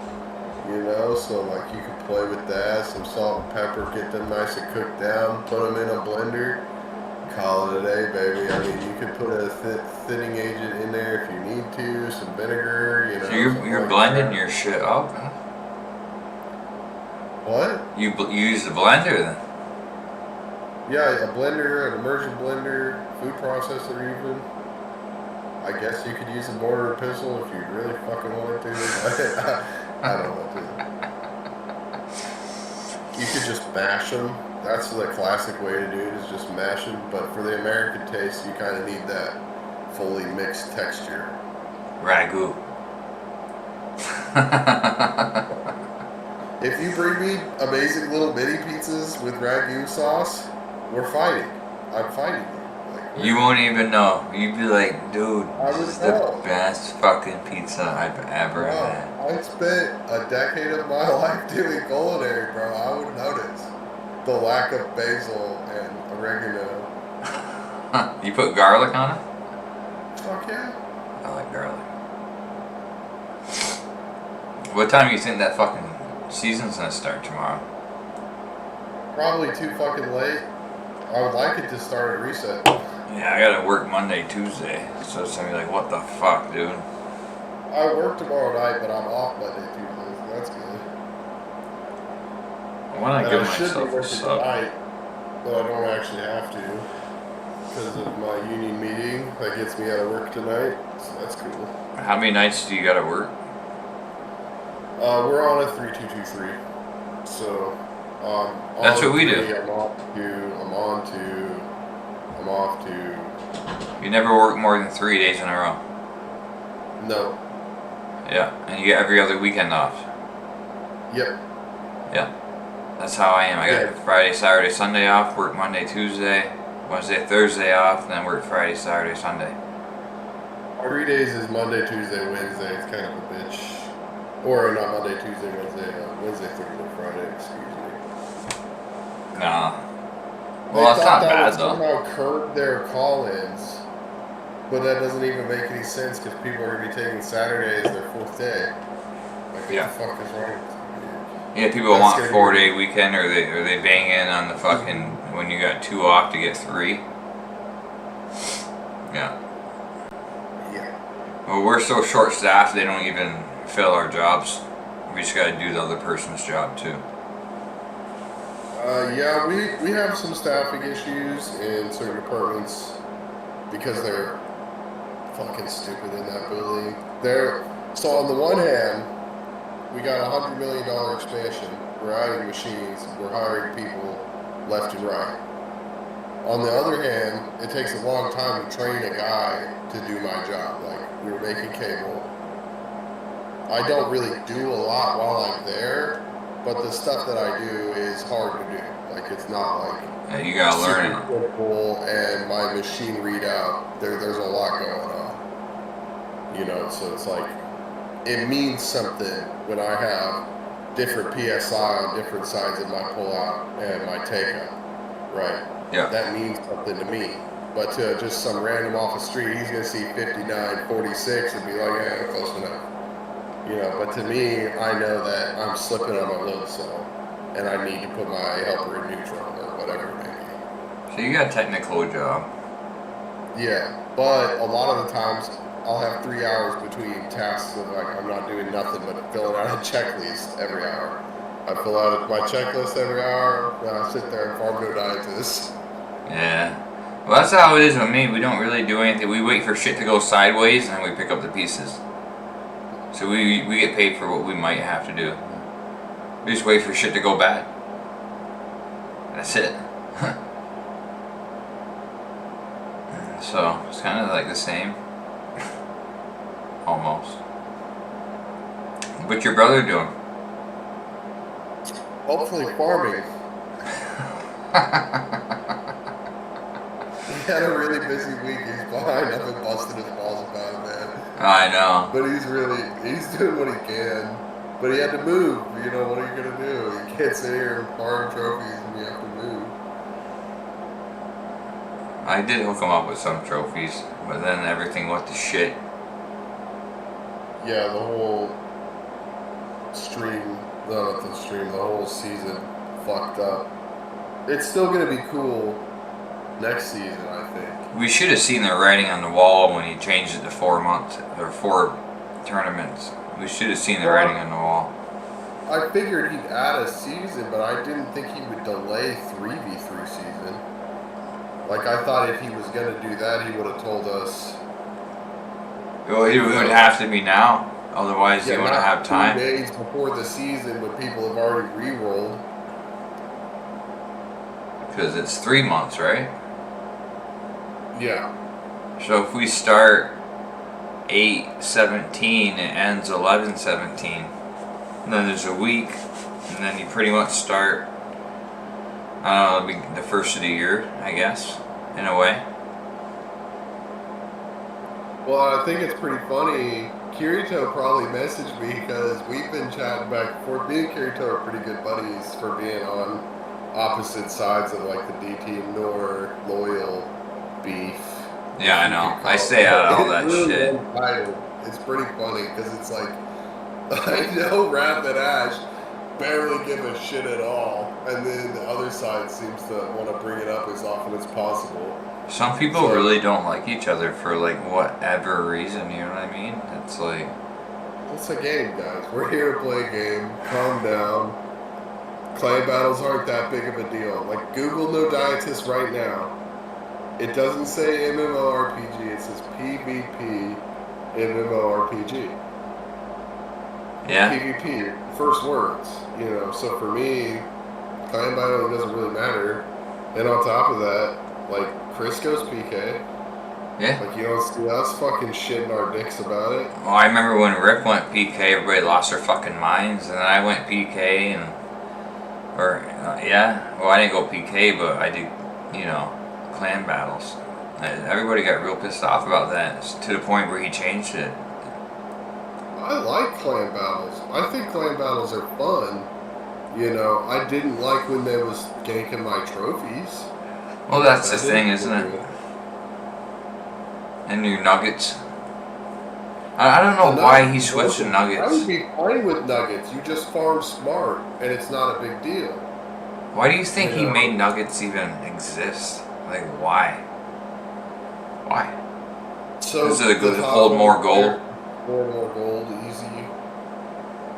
you know, so like you can play with that, some salt and pepper, get them nice and cooked down, put them in a blender, call it a day, baby. I mean, you could put a thinning agent in there if you need to, some vinegar, you know. So you're blending your shit up, huh? What? You use the blender then? Yeah, a blender, an immersion blender, food processor even. I guess you could use a mortar and pestle if you really fucking wanted to. I don't want to. You could just mash them. That's the classic way to do it, is just mash them. But for the American taste, you kind of need that fully mixed texture. Ragu. If you bring me amazing little mini pizzas with ragu sauce, we're fighting. I'm fighting you. Like, You won't even know. You'd be like, dude, I this would is the know. best fucking pizza I've ever had. I spent a decade of my life doing culinary, bro. I would notice the lack of basil and oregano. You put garlic on it? Fuck yeah. I like garlic. What time do you think that fucking season's gonna start tomorrow? Probably too fucking late. I would like it to start at reset. Yeah, I gotta work Monday, Tuesday. So it's gonna be like, what the fuck, dude? I work tomorrow night, but I'm off Monday, Tuesday, so that's good. I want to And give I should be myself a working sub. tonight, but I don't actually have to because of my union meeting that gets me out of work tonight. So that's cool. How many nights do you got to work? We're on a 3-2-2-3. So That's on what we do. three, I'm off two. I'm on two. I'm off two. You never work more than 3 days in a row. No. Yeah, and you get every other weekend off. Yep. Yeah, that's how I am. I got Yeah. Friday, Saturday, Sunday off, work Monday, Tuesday, Wednesday, Thursday off, and then work Friday, Saturday, Sunday. 3 days is Monday, Tuesday, Wednesday. It's kind of a bitch. Or not Monday, Tuesday, Wednesday, Wednesday, Thursday, Friday. Excuse me. Nah. They Well, that's thought not that bad would though. somehow curb their call-ins, but that doesn't even make any sense because people are gonna be taking Saturday as their 4th day. Like, what Yeah. the fuck is wrong with you? Yeah, people That's want gonna be- 4-day weekend, or they bang in on the fucking when you got 2 off to get 3. Yeah. Yeah. Well, we're so short-staffed they don't even fill our jobs. We just gotta do the other person's job too. Yeah, we have some staffing issues in certain departments because they're fucking stupid in that building. So on the one hand, we got $100 million expansion. We're adding machines. We're hiring people left and right. On the other hand, it takes a long time to train a guy to do my job. Like, we were making cable. I don't really do a lot while I'm there, but the stuff that I do is hard to do. Like, it's not like Yeah, you gotta learn it. super simple, and my machine readout, there's a lot going on. You know, so it's like, it means something when I have different PSI on different sides of my pull-out and my take-up, right? Yeah. That means something to me. But to just some random off the street, he's going to see 59.46 and be like, yeah, close enough. You know, but to me, I know that I'm slipping on my load cell, and I need to put my helper in neutral or whatever it may be. So you got a technical job. Yeah, but a lot of the times I'll have 3 hours between tasks of like I'm not doing nothing but filling out a checklist every hour. I fill out my checklist every hour, and I sit there and farm no dietist. Yeah. Well, that's how it is with me. We don't really do anything. We wait for shit to go sideways and then we pick up the pieces. So we get paid for what we might have to do. We just wait for shit to go bad. That's it. So it's kind of like the same. Almost. What's your brother doing? Hopefully farming. He had a really busy week. He's behind. I've been busting his balls about it, man. I know. But he's doing what he can. But he had to move. You know, what are you going to do? You can't sit here and farm trophies and you have to move. I did hook him up with some trophies, but then everything went to shit. Yeah, the whole the whole season fucked up. It's still going to be cool next season, I think. We should have seen the writing on the wall when he changed it to 4 months or 4 tournaments. We should have seen the writing on the wall. I figured he'd add a season, but I didn't think he would delay 3v3 season. Like, I thought if he was going to do that, he would have told us. Well, it would have to be now. Otherwise, you wouldn't have time. 2 days before the season when people have already re-rolled. Because it's 3 months, right? Yeah. So if we start 8/17, it ends 11/17. And then there's a week, and then you pretty much start. I don't know, it'll be the first of the year, I guess, in a way. Well, I think it's pretty funny. Kirito probably messaged me because we've been chatting back and forth. Me and Kirito are pretty good buddies for being on opposite sides of like the DT and Nor loyal beef. Yeah, I know. I say all that shit. It's pretty funny because it's like I know Raph and Ash barely give a shit at all, and then the other side seems to want to bring it up as often as possible. Some people really don't like each other for like whatever reason, you know what I mean? It's like It's a game, guys. We're here to play a game. Calm down. Clan battles aren't that big of a deal. Like, Google No Dietist right now. It doesn't say MMORPG. It says PvP MMORPG. Yeah. PvP, first words. You know, so for me, clan battling doesn't really matter. And on top of that, like, Chris goes PK. Yeah. Like, you don't see us fucking shitting our dicks about it. Well, I remember when Rick went PK, everybody lost their fucking minds, and then I went PK, and yeah. Well, I didn't go PK, but I did, you know, clan battles. And everybody got real pissed off about that, to the point where he changed it. I like clan battles. I think clan battles are fun. You know, I didn't like when they was ganking my trophies. Well, that's the thing, isn't it? And your nuggets. I don't know why he switched to nuggets. I would be fine with nuggets. You just farm smart, and it's not a big deal. Why do you think he made nuggets even exist? Like, why? Why? So is it to hold more gold? Hold more gold, easy.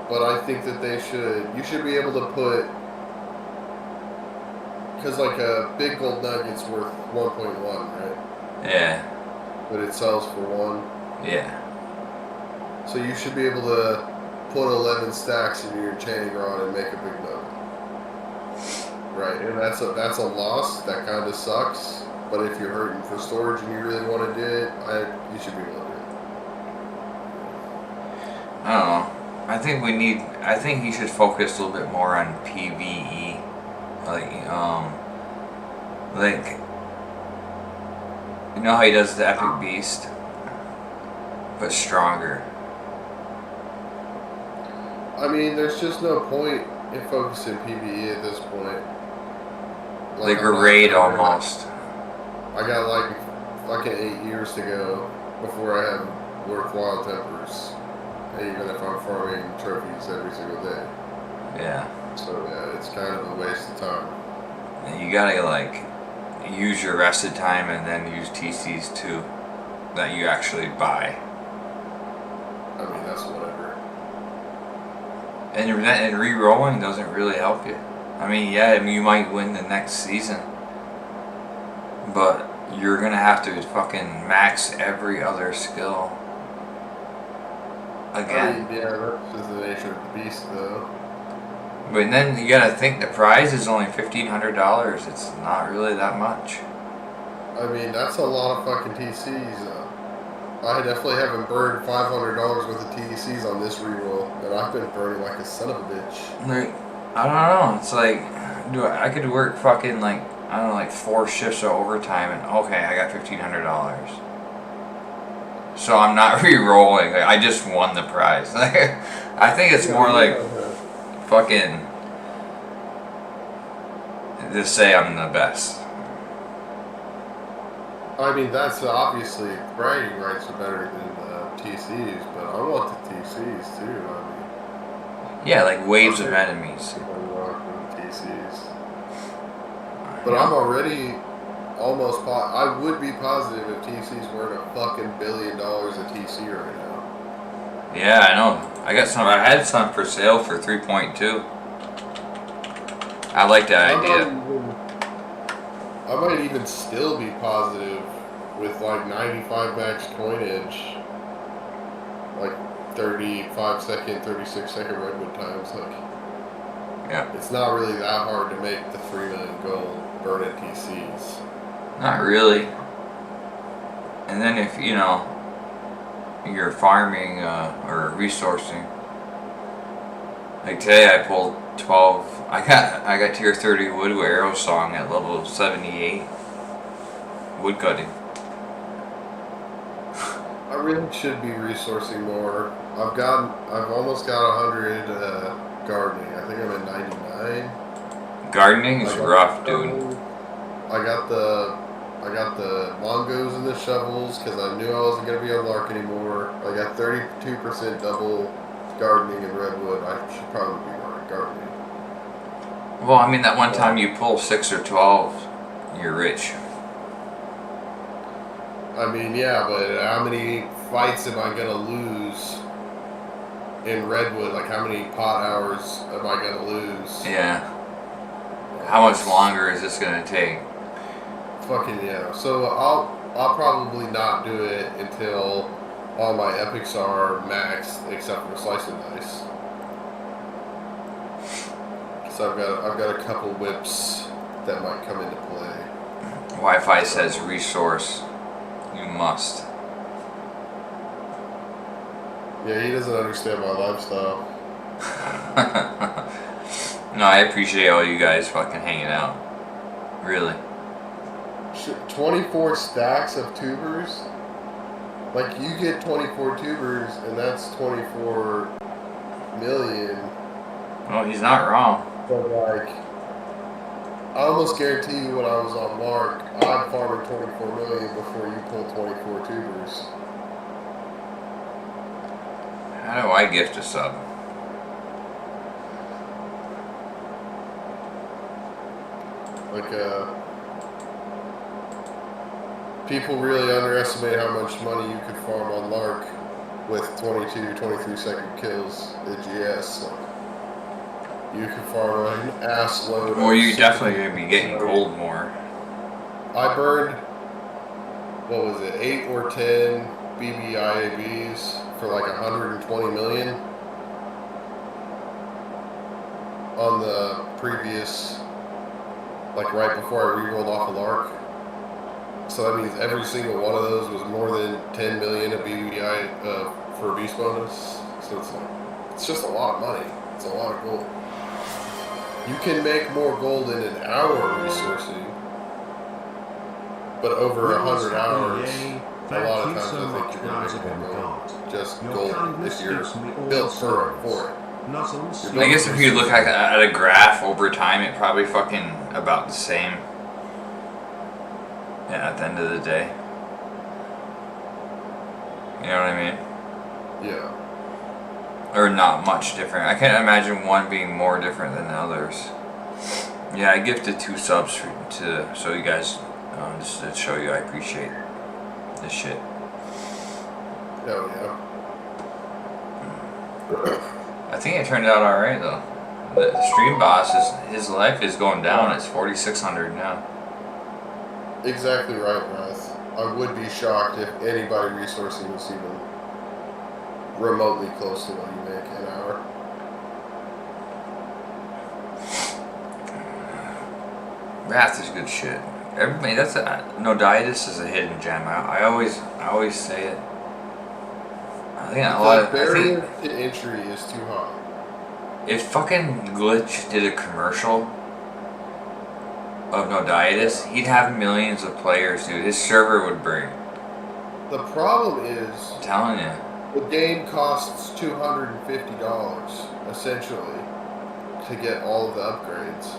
But I think that you should be able to put, because like a big gold nugget's worth 1.1, right? Yeah. But it sells for 1. Yeah. So you should be able to put 11 stacks in your enchanting rod and make a big nugget. Right, and that's a loss. That kind of sucks. But if you're hurting for storage and you really want to do it, you should be able to do it. I don't know. I think he should focus a little bit more on PvE. Like, you know how he does the Epic Beast? But stronger. I mean, there's just no point in focusing PvE at this point. Like a raid almost. I got like fucking 8 years to go before I have worthwhile tempers. Even if I'm farming trophies every single day. Yeah. So yeah, it's kind of a waste of time. And you gotta like use your rested time and then use TCs too, that you actually buy. I mean, that's whatever. And re-rolling doesn't really help you. I mean, yeah, you might win the next season, but you're gonna have to fucking max every other skill again. I mean, yeah, that's just the nature of the beast, though. But then you gotta think the prize is only $1,500. It's not really that much. I mean, that's a lot of fucking TCs. I definitely haven't burned $500 worth of TCs on this reroll, and I've been burning like a son of a bitch. Like, I don't know. It's like, I could work fucking like, I don't know, like 4 shifts of overtime, and okay, I got $1,500. So I'm not re-rolling. Like, I just won the prize. I think it's more like fucking just say I'm the best. I mean, that's obviously bragging rights are better than TCs, but I want the TCs too. I mean, yeah, like waves of enemies. TCs. But I'm already almost. I would be positive if TCs weren't a fucking $1 billion a TC right now. Yeah, I know. I got some. I had some for sale for 3.2. I like that idea. I might even still be positive with like 95 max coinage, like 35 second, 36 second redwood times. Like, yeah, it's not really that hard to make the 3 million gold burn at TCs. Not really. And then if you know you're farming or resourcing, like today I pulled 12. I got tier 30 wood with arrow song at level 78 wood cutting. I really should be resourcing more. I've almost got 100 gardening. I think I'm at 99. Gardening is rough, dude. I got the mongos and the shovels because I knew I wasn't gonna be on Lark anymore. I got 32% double gardening and redwood. I should probably be more gardening. Well, I mean that one time you pull 6 or 12, you're rich. I mean, yeah, but how many fights am I gonna lose in Redwood, like how many pot hours am I gonna lose? Yeah. How much longer is this gonna take? Fucking yeah. So I'll probably not do it until all my epics are maxed except for slice and dice. So I've got a couple whips that might come into play. Wi-Fi says resource. You must. Yeah, he doesn't understand my lifestyle. No, I appreciate all you guys fucking hanging out. Really. 24 stacks of tubers? Like, you get 24 tubers, and that's 24 million. Well, he's not wrong. But, like, I almost guarantee you when I was on Mark, I'm farming 24 million before you pull 24 tubers. How do I gift a sub? Like, people really underestimate how much money you could farm on Lark with 22, 23 second kills at GS. Like, you could farm an ass load. Well, you're definitely going to be getting gold more. I burned, what was it, 8 or 10 BBIABs for like 120 million on the previous, like right before I re-rolled off a Lark. So that means every single one of those was more than 10 million of BBI for a beast bonus. So it's like, it's just a lot of money. It's a lot of gold. You can make more gold in an hour resourcing, but over 100 hours, a lot of times I think you're going to make more gold. Just gold if you're built for it. I guess if you look at a graph over time, it probably fucking about the same. Yeah, at the end of the day. You know what I mean? Yeah. Or not much different. I can't imagine one being more different than the others. Yeah, I gifted 2 subs so you guys, just to show you I appreciate this shit. Hell yeah. I think it turned out alright though. The stream boss, his life is going down. It's 4,600 now. Exactly right, Russ. I would be shocked if anybody resourcing was even remotely close to what you make an hour. Wrath is good shit. Everybody, Noditis is a hidden gem. I always say it. I think a lot of barrier to entry is too high. If fucking Glitch did a commercial of Noditis, he'd have millions of players, dude. His server would bring. The problem is, I'm telling you, the game costs $250 essentially to get all of the upgrades.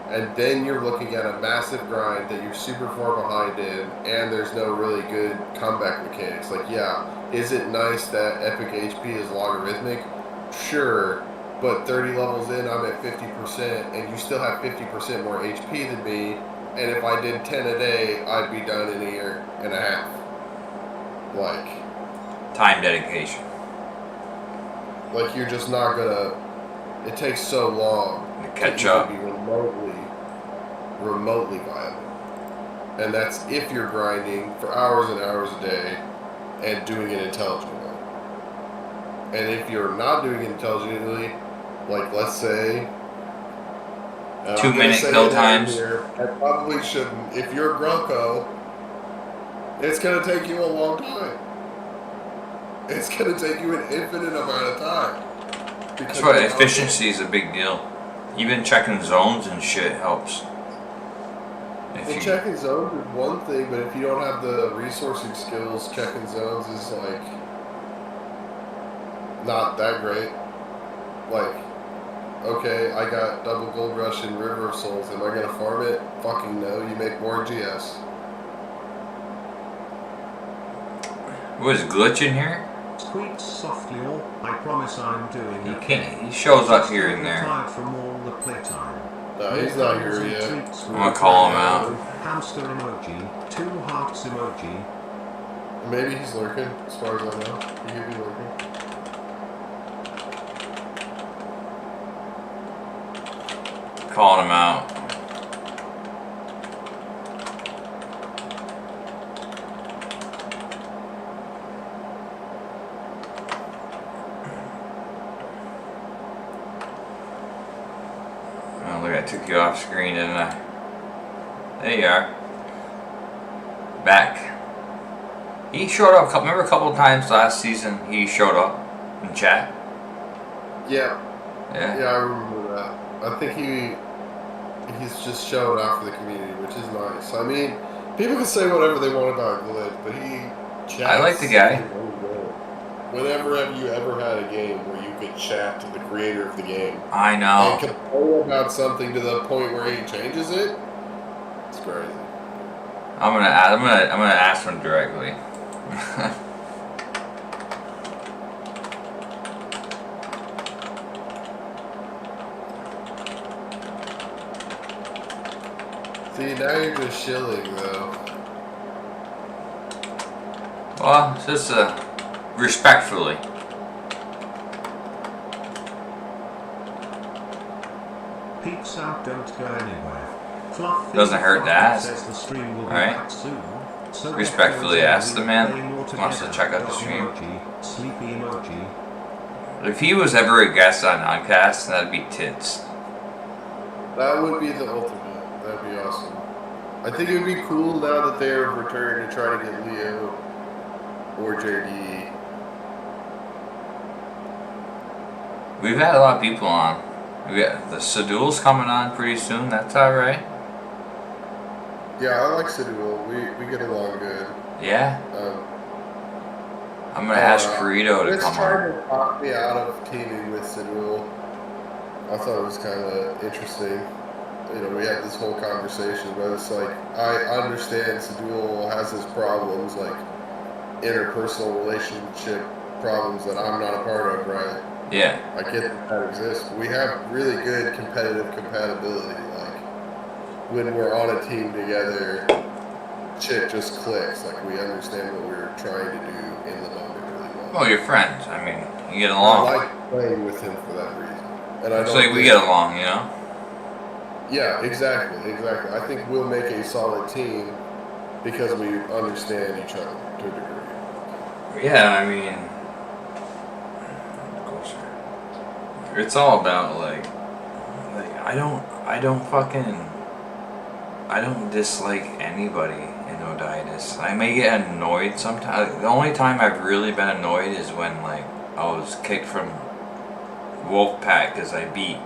And then you're looking at a massive grind that you're super far behind in, and there's no really good comeback mechanics. Like, yeah, is it nice that epic HP is logarithmic? Sure, but 30 levels in, I'm at 50%, and you still have 50% more HP than me, and if I did 10 a day, I'd be done in a year and a half. Like, time dedication. Like, you're just not gonna, it takes so long to catch up. Be remotely viable. And that's if you're grinding for hours and hours a day and doing it intelligently. And if you're not doing it intelligently, like let's say 2 minute kill times. I probably shouldn't. If you're Grunko, it's gonna take you a long time. It's gonna take you an infinite amount of time. That's why efficiency is a big deal. Even checking zones and shit helps. Well, checking zones is one thing, but if you don't have the resourcing skills, checking zones is like not that great. Like, okay, I got double gold rush in River of Souls. Am I gonna farm it? Fucking no. You make more GS. Was Glitch in here? Squeaks softly, or I promise I'm doing He okay. can't. He shows up here and there. Tired from all the playtime. No, he's not here yet. I'm gonna call him out. Hamster emoji, 2 hearts emoji. Maybe he's lurking, as far as I know. He could be lurking. calling him out. Oh, look, I took you off screen, didn't I? There you are. Back. He showed up. Remember a couple of times last season he showed up in chat? Yeah. Yeah. Yeah, I remember that. I think he's just showing out for the community, which is nice. I mean, people can say whatever they want about Glitch, but he chats. I like the guy. Whenever have you ever had a game where you could chat to the creator of the game? I know. And complain about something to the point where he changes it? It's crazy. I'm gonna ask him directly. See, now you're just shilling, though. Well, just respectfully. Peeps out, don't go anywhere. Fluffy Doesn't hurt that. says the stream will be Alright. back soon. So Respectfully ask the man play more who wants to together. check out the Dot stream. emoji, sleepy emoji. If he was ever a guest on NodCast, that'd be tits. That would be the ultimate. That'd be awesome. I think it would be cool now that they're returning to try to get Leo or JD. We've had a lot of people on. We got the Sadul's coming on pretty soon. That's alright. Yeah, I like Sidwell. We get along good. Yeah. I'm gonna ask Carito to It's come trying on. to talk me out of teaming with Sidwell. I thought it was kind of interesting. You know, we had this whole conversation, but it's like, I understand Sidwell has his problems, like interpersonal relationship problems that I'm not a part of, right? Yeah. I get that exists. But we have really good competitive compatibility. Like, when we're on a team together, shit just clicks. Like, we understand what we're trying to do in the moment really well. Well, you're friends. I mean, you get I along. like playing with him for that reason. And I It's don't like we think- get along, you know? Yeah, exactly. I think we'll make a solid team because we understand each other to a degree. Yeah, I mean, it's all about like I don't dislike anybody in Oditis. I may get annoyed sometimes. The only time I've really been annoyed is when like I was kicked from Wolfpack because I beat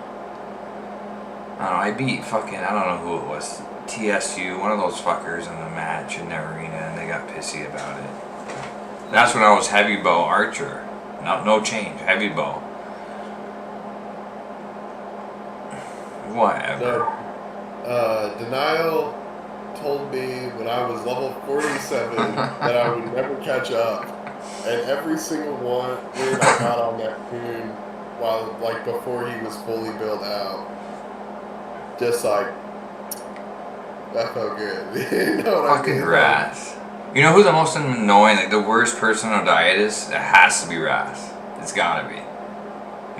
fucking, I don't know who it was, TSU, one of those fuckers in the match in the arena, and they got pissy about it. That's when I was heavy bow archer. No change, heavy bow. Whatever. So, Denial told me when I was level 47 that I would never catch up. And every single one win I got on that tune, while like before he was fully built out, just like that felt good. You know what I Fucking mean? Wrath. You know who's the most annoying, like the worst person on Dietis? It has to be Wrath. It's gotta be.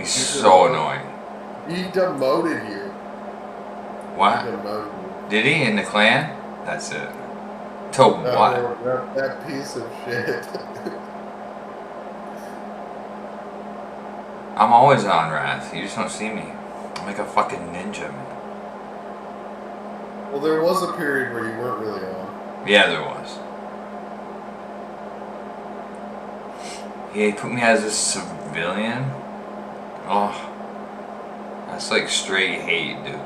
He's so annoying. He demoted you. What? He demoted you. Did he in the clan? That's it. To what? That piece of shit. I'm always on Wrath. You just don't see me. I'm like a fucking ninja, man. Well, there was a period where you weren't really on. Yeah, there was. He put me as a civilian. Oh, that's like straight hate, dude.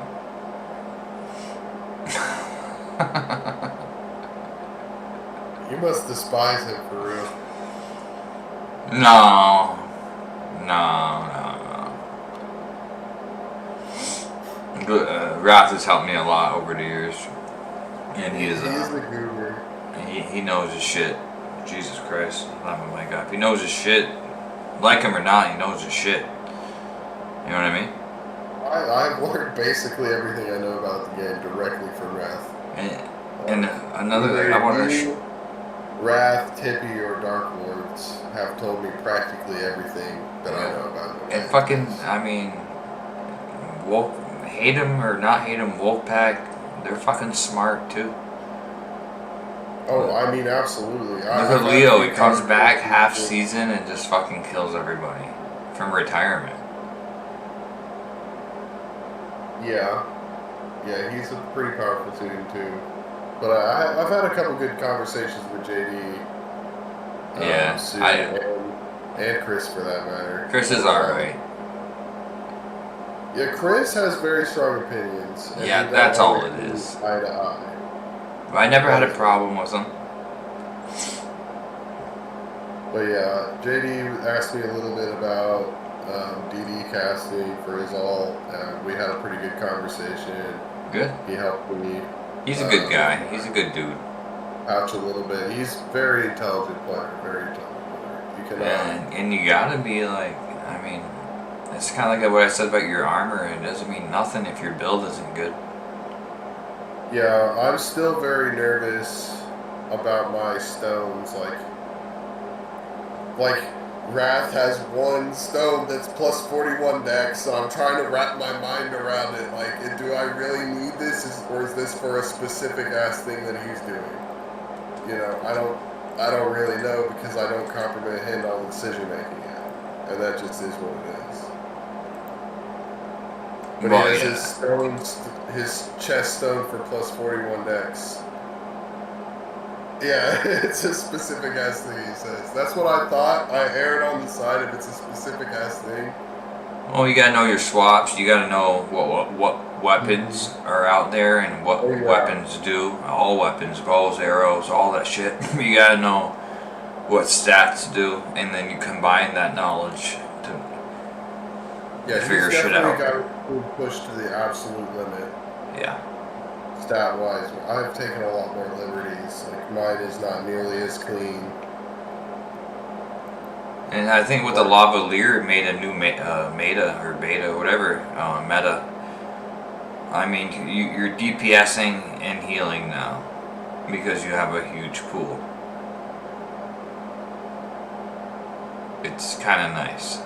You must despise him for real. No. Wrath has helped me a lot over the years, and he's the guru. he knows his shit. Jesus Christ, I'm my God. If he knows his shit, like him or not, he knows his shit. You know what I mean? I've learned basically everything I know about the game directly from Wrath. And another thing I want to. Wrath, Tippy, or Dark Lords have told me practically everything that I know about it. And fucking, I mean, hate him or not hate him, Wolfpack, they're fucking smart too. Oh, I mean, absolutely. Look at Leo, he comes back half season and just fucking kills everybody from retirement. Yeah. Yeah, he's a pretty powerful team too. But I've had a couple good conversations with JD. Sue, and Chris for that matter. Chris is alright. Yeah, Chris has very strong opinions. Yeah, that's all it is. Eye to eye. I never had a problem with him. But yeah, JD asked me a little bit about DD casting for his all. We had a pretty good conversation. Good. He helped me. He's a good guy. He's a good dude. Ouch a little bit. He's a very intelligent player. Very intelligent player. You can. And you gotta be like, I mean, it's kind of like what I said about your armor. It doesn't mean nothing if your build isn't good. Yeah, I'm still very nervous about my stones. Like Wrath has one stone that's plus 41 dex, so I'm trying to wrap my mind around it. Like, do I really need this, or is this for a specific ass thing that he's doing? You know, I don't really know because I don't comprehend all the decision making yet, and that just is what it is. But Well, he has yeah. his stones, his chest stone for plus 41 dex. Yeah, it's a specific ass thing he says. That's what I thought. I erred on the side if it's a specific ass thing. Well, you gotta know your swaps. You gotta know what weapons are out there and what weapons do. All weapons, bows, arrows, all that shit. You gotta know what stats do, and then you combine that knowledge to figure shit out. He's definitely got to push to the absolute limit. Yeah. Stat-wise, I've taken a lot more liberties. Like, mine is not nearly as clean. And I think with the Lavalier made a new meta, whatever, meta. I mean, you're DPSing and healing now because you have a huge pool. It's kind of nice.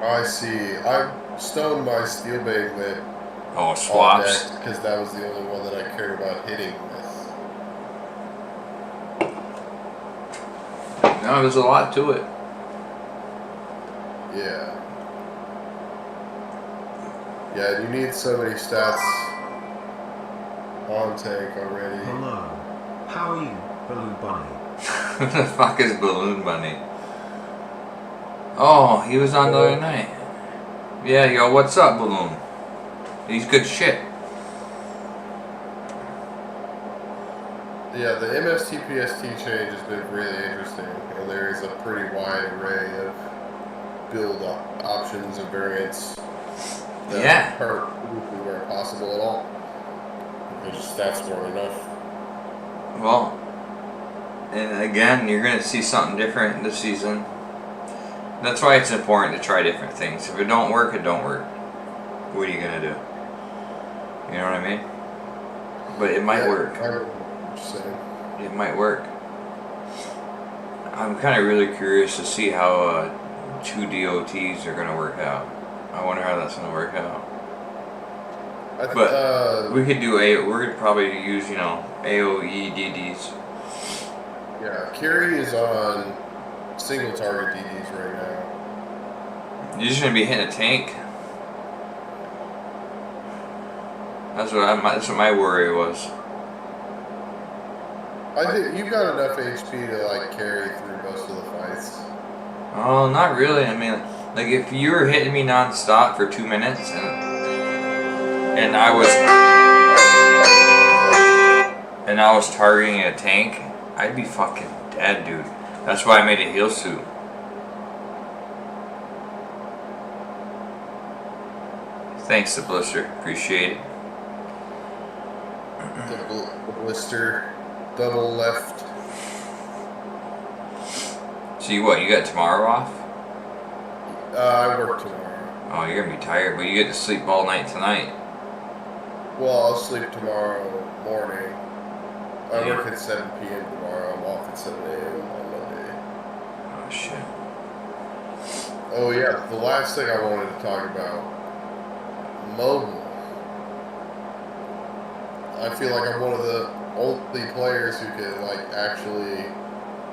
I see. I stoned my steel baglet. Oh, swaps. Because that was the only one that I cared about hitting with. No, there's a lot to it. Yeah. Yeah, you need so many stats on tank already. Hello. How are you, Balloon Bunny? Who the fuck is Balloon Bunny? Oh, he was on the other night. Yeah, yo, what's up, Balloon? He's good shit. Yeah, the MST-PST change has been really interesting, and there is a pretty wide array of build options and variants that are where possible at all. Because stats weren't enough. Well, and again, you're going to see something different this season. That's why it's important to try different things. If it don't work, it don't work. What are you going to do? You know what I mean? But it might work. It might work. I'm kind of really curious to see how 2 DOTs are going to work out. I wonder how that's going to work out. But we could do we're gonna probably use AOE DDs. Yeah, Kiri is on single target DDs right now. You're just gonna be hitting a tank. That's what my worry was. I think you've got enough HP to carry through most of the fights. Oh, not really. I mean, like if you were hitting me non-stop for 2 minutes and I was targeting a tank, I'd be fucking dead, dude. That's why I made a heal suit. Thanks, the blister. Appreciate it. The blister, double left. So you got tomorrow off? I work tomorrow. Oh, you're gonna be tired, but you get to sleep all night tonight. Well, I'll sleep tomorrow morning. I work at 7 p.m. tomorrow. I'm off at 7 a.m. on Monday. Oh shit. Oh yeah, the last thing I wanted to talk about, mobile. I feel like I'm one of the only players who can actually.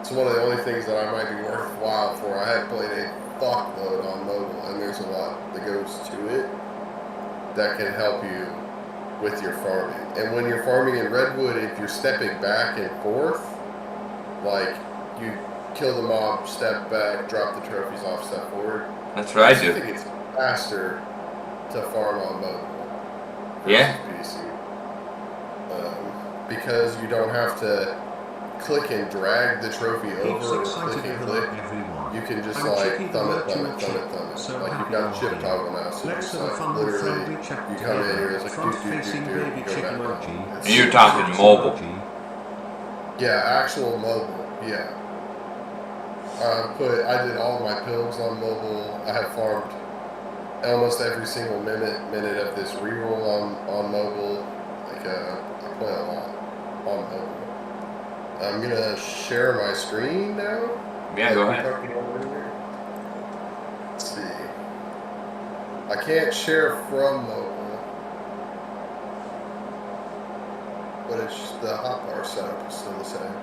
It's one of the only things that I might be worthwhile for. I have played a fuckload on mobile, and there's a lot that goes to it that can help you with your farming. And when you're farming in Redwood, if you're stepping back and forth, you kill the mob, step back, drop the trophies off, step forward. That's what I do. I think it's faster to farm on mobile Yeah. versus PC. Because you don't have to click and drag the trophy over or click and click. You can just thumb it. You've got chip toggle now, so Let's just have a fun and literally, friendly chat you come in here, it's like front-facing baby go chicken back emoji. up. And you're talking mobile. Yeah, actual mobile, yeah. I did all of my pills on mobile. I have farmed almost every single minute of this reroll on mobile. I play a lot on mobile. I'm gonna share my screen now. Yeah, go ahead. Let's see. I can't share from mobile, but it's the hotbar setup is still the same.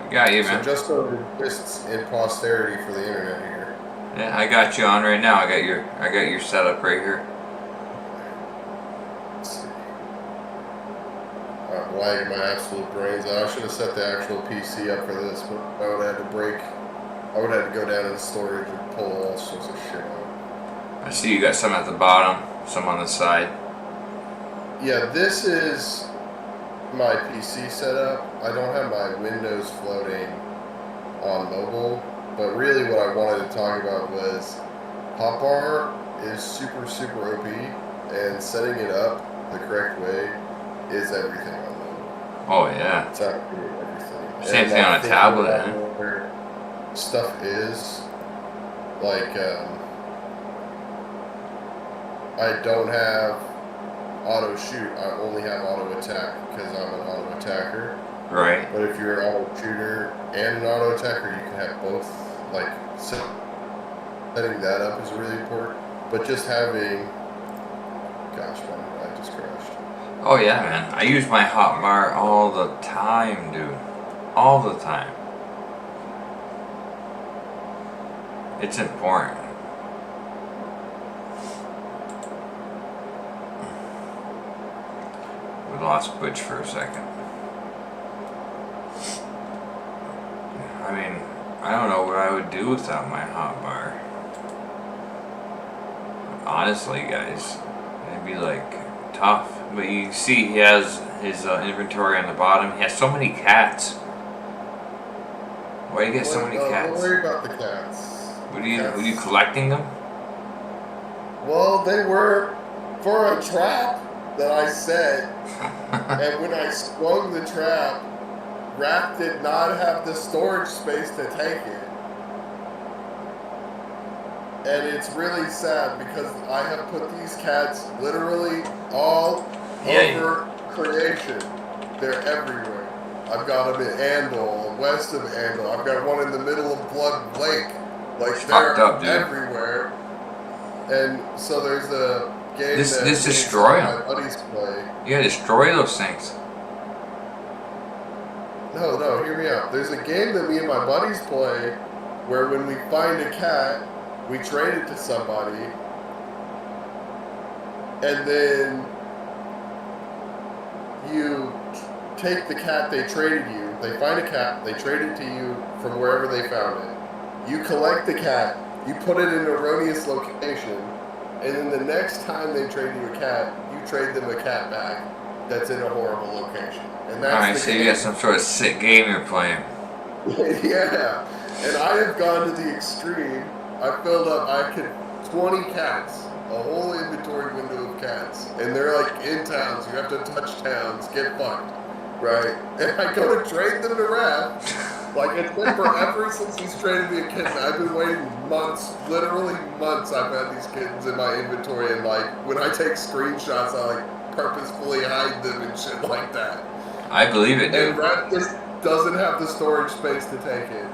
I got you, man. So just so it exists in posterity for the internet here. Yeah, I got you on right now. I got your setup right here. Let's see. I'm lagging my absolute brains out. I should have set the actual PC up for this, but I would have had to go down in storage and pull all sorts of shit out. I see you got some at the bottom, some on the side. Yeah, this is my PC setup. I don't have my Windows floating on mobile, but really what I wanted to talk about was hotbar is super, super OP, and setting it up the correct way is everything on mobile. Oh yeah. It's absolutely everything. Same thing on a tablet, eh? Where stuff is I don't have auto shoot. I only have auto attack because I'm an auto attacker. Right. But if you're an auto shooter and an auto attacker, you can have both. Setting that up is really important. But just having, gosh, I just crashed. Oh yeah, man. I use my hotbar all the time, dude. All the time. It's important. We lost Butch for a second. I mean, I don't know what I would do without my hotbar. Honestly, guys, it'd be tough. But you see, he has his inventory on the bottom. He has so many cats. Why do you get so many cats? Don't worry about the cats. Were you collecting them? Well, they were for a trap that I set, and when I swung the trap, Raph did not have the storage space to take it. And it's really sad because I have put these cats literally all over creation. They're everywhere. I've got them in Andal, west of Andal. I've got one in the middle of Blood Lake. They're everywhere. And so there's a game that destroy them. My buddies play. You gotta destroy those things. No, hear me out. There's a game that me and my buddies play where when we find a cat, we trade it to somebody, and then you take the cat they traded you. They find a cat, they trade it to you from wherever they found it. You collect the cat, you put it in an erroneous location, and then the next time they trade you a cat, you trade them a cat back that's in a horrible location. And that's Alright, so you got some sort of sick game you're playing. Yeah, and I have gone to the extreme. I filled up, 20 cats, a whole inventory window of cats, and they're in towns. You have to touch towns, get fucked, right? And I go to trade them to Raph. It's been forever since he's traded me a kitten. I've been waiting months, literally months. I've had these kittens in my inventory, and when I take screenshots, I purposefully hide them and shit like that. I believe it, dude. And Raph just doesn't have the storage space to take it.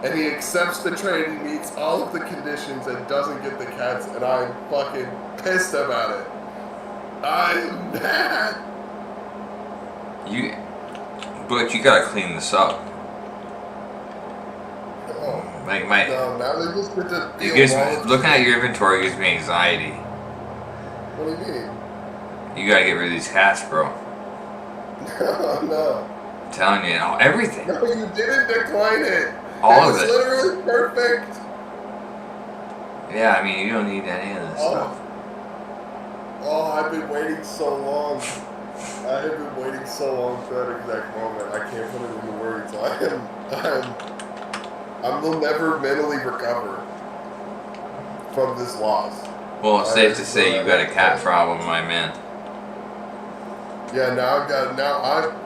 and he accepts the trade, he meets all of the conditions and doesn't get the cats, and I'm fucking pissed about it. I'm mad. But you gotta clean this up. Oh, Like no, now they just get to it gives me, looking at your inventory gives me anxiety. What do you mean? You gotta get rid of these cats, bro. No. I'm telling you, everything. No, you didn't decline it. All of it was literally perfect. Yeah, I mean, you don't need any of this stuff. Oh, I've been waiting so long. I have been waiting so long for that exact moment. I can't put it into words. I will never mentally recover from this loss. Well, it's safe to say you got a cat problem, my man. Yeah,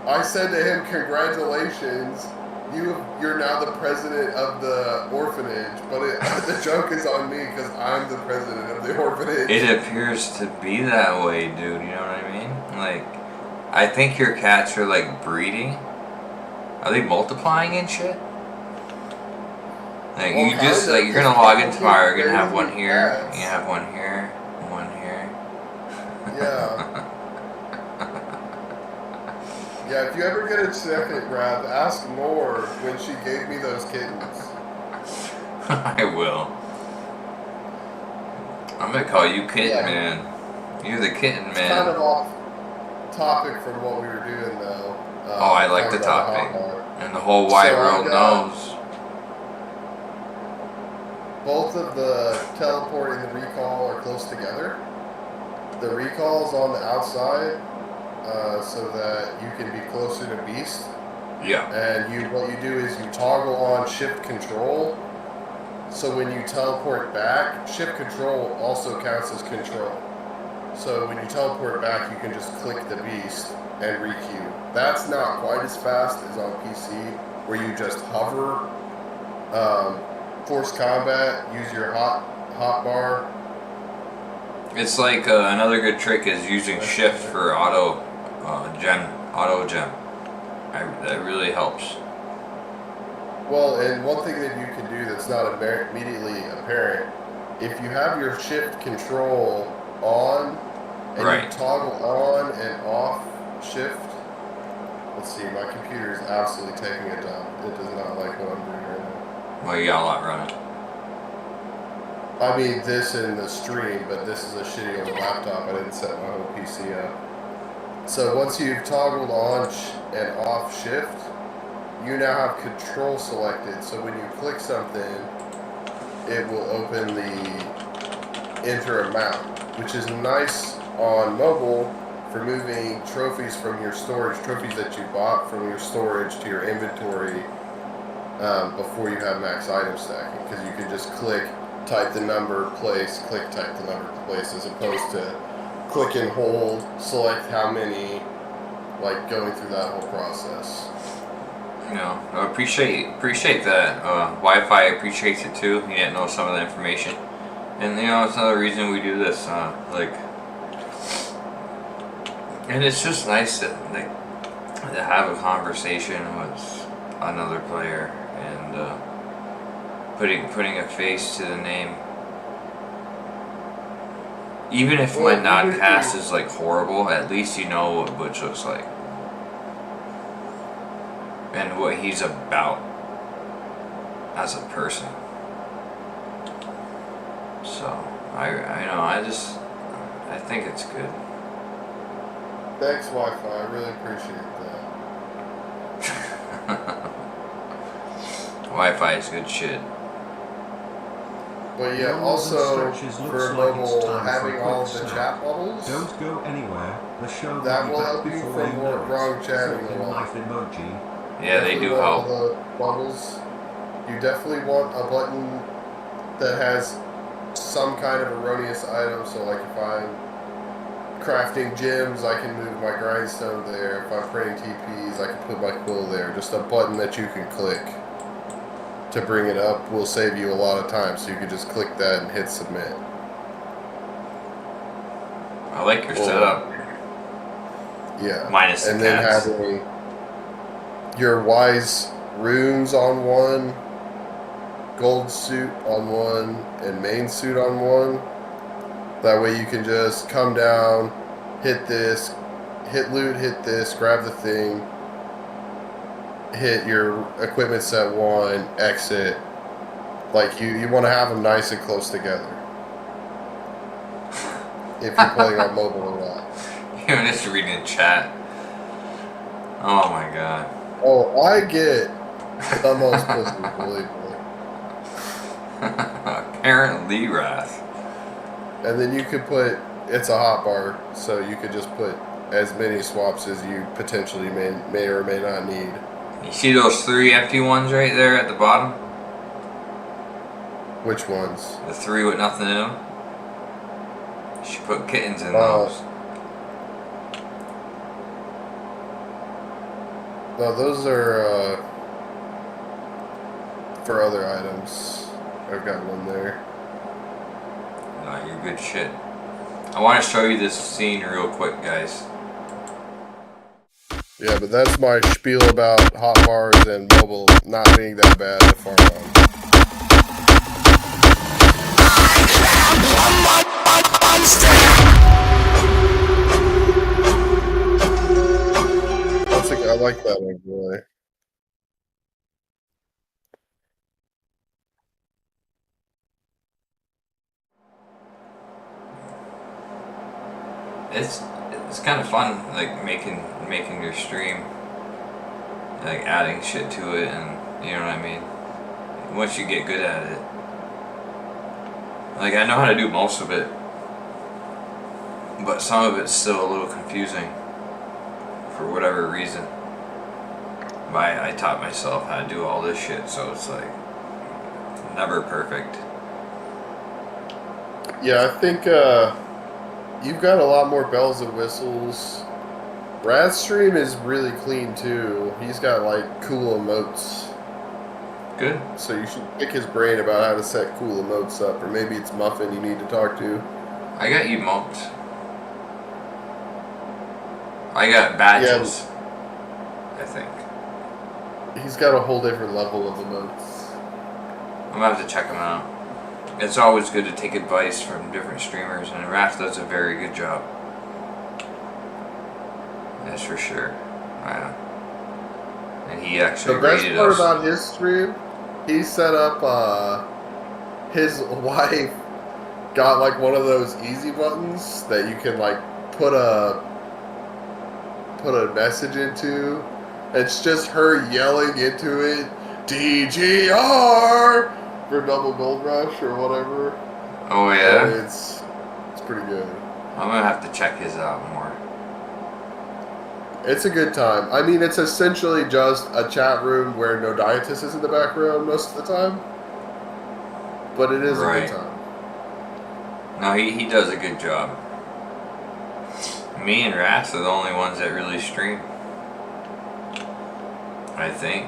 I said to him, congratulations. You're now the president of the orphanage, but the joke is on me because I'm the president of the orphanage. It appears to be that way, dude. You know what I mean? Like, I think your cats are like breeding. Are they multiplying and shit? Like Well, you just kinda, like you're gonna log in tomorrow. You're gonna have one crazy here. cats. You have one here. One here. Yeah. Yeah, if you ever get a second, Rav, ask Nor when she gave me those kittens. I will. I'm gonna call you Kitten Man. You're the Kitten Man. It's kind of off topic from what we were doing, though. Oh, I like the topic. And the whole wide world knows. Both of the teleport and the recall are close together. The recall is on the outside. So that you can be closer to Beast. Yeah. And what you do is you toggle on shift control. So when you teleport back, shift control also counts as control. So when you teleport back, you can just click the Beast and requeue. That's not quite as fast as on PC, where you just hover, force combat, use your hot bar. It's like another good trick is using shift for auto gem. That really helps. Well, and one thing that you can do that's not immediately apparent, if you have your shift control on and you toggle on and off shift. Let's see, my computer is absolutely taking a dump. It does not like what I'm doing right now. Well, you got a lot running. I mean this in the stream, but this is a shitty old laptop. I didn't set my whole PC up. So once you've toggled on and off shift, you now have control selected. So when you click something, it will open the enter amount, which is nice on mobile for moving trophies from your storage, trophies that you bought from your storage to your inventory before you have max item stacking, because you can just click, type the number, place, click, type the number, place, as opposed to click and hold, select how many, like going through that whole process. You know, I appreciate that. Wi-Fi appreciates it too. You didn't know some of the information, and you know it's another reason we do this. And it's just nice to have a conversation with another player and putting a face to the name. Even if my NodCast is like horrible, at least you know what Butch looks like and what he's about as a person. So I think it's good. Thanks, Wi-Fi. I really appreciate that. Wi-Fi is good shit. But yeah, also for mobile, having all of the chat bubbles, don't go anywhere. The show that will be back help you before from you more know it. wrong chatting. Fucking life emoji. Yeah, they do all help. the bubbles. You definitely want a button that has some kind of erroneous item. So like if I'm crafting gems, I can move my grindstone there. If I'm printing TPs, I can put my quill there. Just a button that you can click to bring it up will save you a lot of time. So you can just click that and hit submit. I like your setup. Yeah. Minus the and then cats. having your wise runes on one, gold suit on one and main suit on one. That way you can just come down, hit this, hit loot, hit this, grab the thing, hit your equipment set 1, exit. Like, you want to have them nice and close together. If you're playing on mobile or not. You're just reading the chat. Oh my god. Oh, I get the most pussy, believe me. Apparently, Wrath. And then you could put, it's a hotbar, so you could just put as many swaps as you potentially may or may not need. You see those 3 empty ones right there at the bottom? Which ones? The 3 with nothing in them? You should put kittens in those. No, those are for other items. I've got one there. No, you're good shit. I want to show you this scene real quick, guys. Yeah, but that's my spiel about hot bars and mobile not being that bad to farm on. I like that overlay. It's kind of fun, like making your stream, like adding shit to it, and you know what I mean. Once you get good at it, like I know how to do most of it, but some of it's still a little confusing for whatever reason. But I taught myself how to do all this shit, so it's like never perfect. Yeah, I think you've got a lot more bells and whistles. Brad's stream is really clean too. He's got like cool emotes. Good. So you should pick his brain about how to set cool emotes up, or maybe it's Muffin you need to talk to. I got emotes. I got badges. I think. He's got a whole different level of emotes. I'm gonna have to check him out. It's always good to take advice from different streamers, and Raph does a very good job. That's for sure. And he actually the best rated part us. about his stream, he set up his wife got like one of those easy buttons that you can like put a message into. It's just her yelling into it, DGR for Double Gold Rush or whatever. Oh yeah. And it's pretty good. I'm gonna have to check his out more. It's a good time. I mean, it's essentially just a chat room where no Dietis is in the background most of the time. But it is a good time. No, he does a good job. Me and Raph are the only ones that really stream. I think.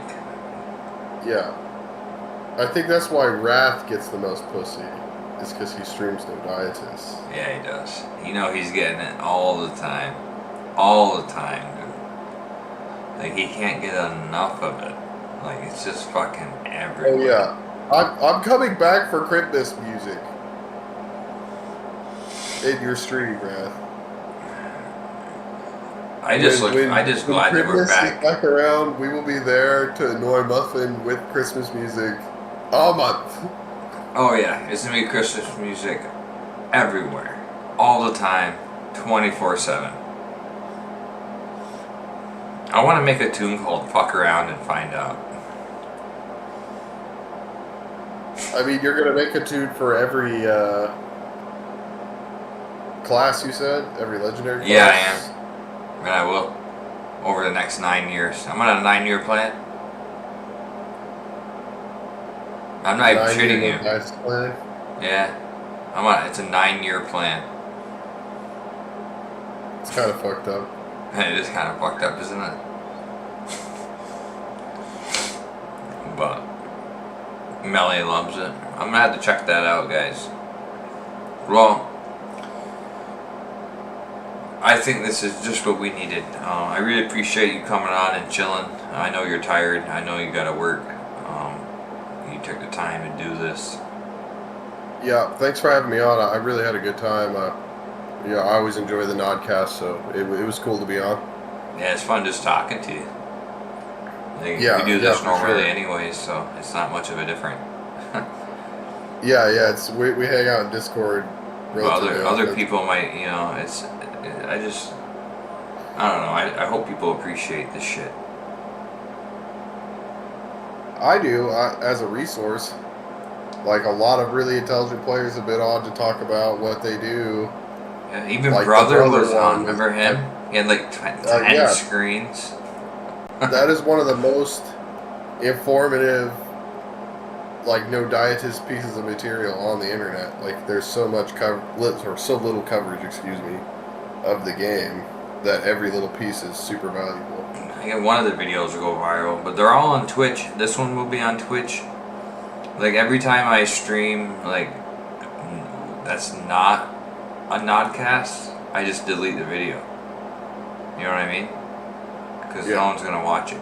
Yeah. I think that's why Wrath gets the most pussy. Is because he streams no Dietis. Yeah, he does. You know he's getting it all the time. All the time, dude. Like, he can't get enough of it. Like, it's just fucking everywhere. Oh, yeah. I'm coming back for Christmas music. In your stream, Wrath. I just glad that we're back. Is back around, we will be there to annoy Muffin with Christmas music all month. Oh yeah, it's gonna be Christmas music everywhere, all the time, 24/7. I want to make a tune called "Fuck Around and Find Out." I mean, you're gonna make a tune for every class. You said every legendary class. Yeah, I am. And I will. Over the next 9 years. I'm on a 9-year plan. I'm not even shitting you. Nice plan. Yeah. It's a 9-year plan. It's kind of fucked up. It is kind of fucked up, isn't it? But Melly loves it. I'm gonna have to check that out, guys. Well, I think this is just what we needed. I really appreciate you coming on and chilling. I know you're tired. I know you gotta work. You you took the time to do this. Yeah, thanks for having me on. I really had a good time. I always enjoy the NodCast, so it was cool to be on. Yeah, it's fun just talking to you. Like, Yeah, we do this for normally sure. anyways, so it's not much of a different. Yeah. It's we hang out in Discord But relatively other often. people might, I don't know. I hope people appreciate this shit. I do as a resource. Like a lot of really intelligent players have been on to talk about what they do. Yeah, even Like the brother brother was on. one was Remember him? He had like 10 yeah. screens. That is one of the most informative, like no dietist pieces of material on the internet. Like there's so much or so little coverage, excuse me, of the game that every little piece is super valuable. I get one of the videos will go viral, but they're all on Twitch. This one will be on Twitch. Like every time I stream, like that's not a NodCast, I just delete the video. You know what I mean? Because no one's gonna watch it.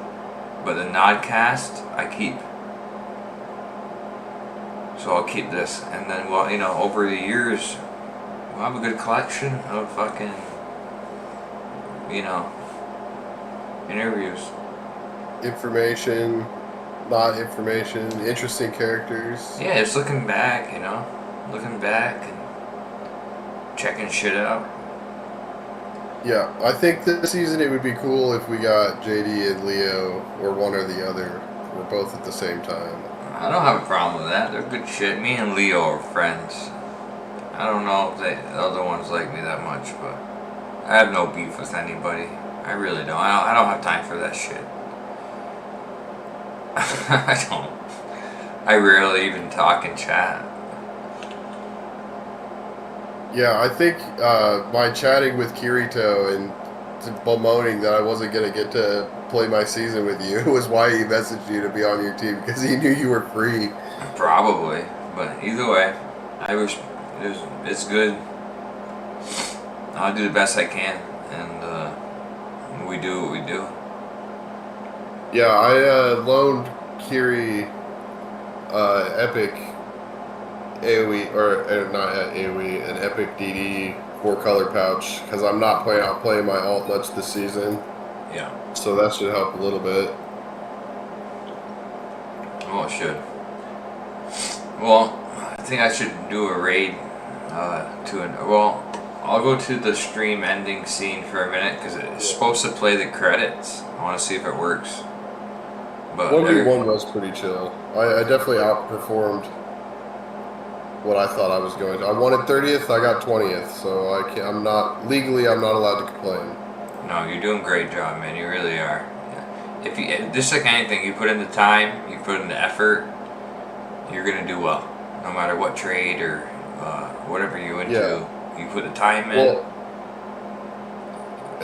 But the NodCast, I keep. So I'll keep this, and then over the years, we'll have a good collection of fucking, interviews. Information, not information, interesting characters. Yeah, just looking back, looking back and checking shit out. Yeah, I think this season it would be cool if we got JD and Leo, or one or the other, or both at the same time. I don't have a problem with that. They're good shit. Me and Leo are friends. I don't know if the other ones like me that much, but I have no beef with anybody. I really don't. I don't have time for that shit. I don't. I rarely even talk in chat. Yeah, I think by chatting with Kirito and bemoaning that I wasn't going to get to play my season with you was why he messaged you to be on your team, because he knew you were free. Probably, but either way, it's good. I'll do the best I can, and we do what we do. Yeah, I loaned Kiri Epic AoE, or not AoE, an Epic DD 4-color pouch, because I'm not playing my alt much this season. Yeah. So that should help a little bit. Well, it should. Well, I think I should do a raid I'll go to the stream ending scene for a minute, because it's supposed to play the credits. I want to see if it works. But 1v1 was pretty chill. I definitely outperformed what I thought I was going to. I wanted 30th, I got 20th, so I'm not allowed to complain. No, you're doing a great job, man. You really are. If just like anything, you put in the time, you put in the effort, you're gonna do well. No matter what trade or whatever you're into, you put the time in. Well,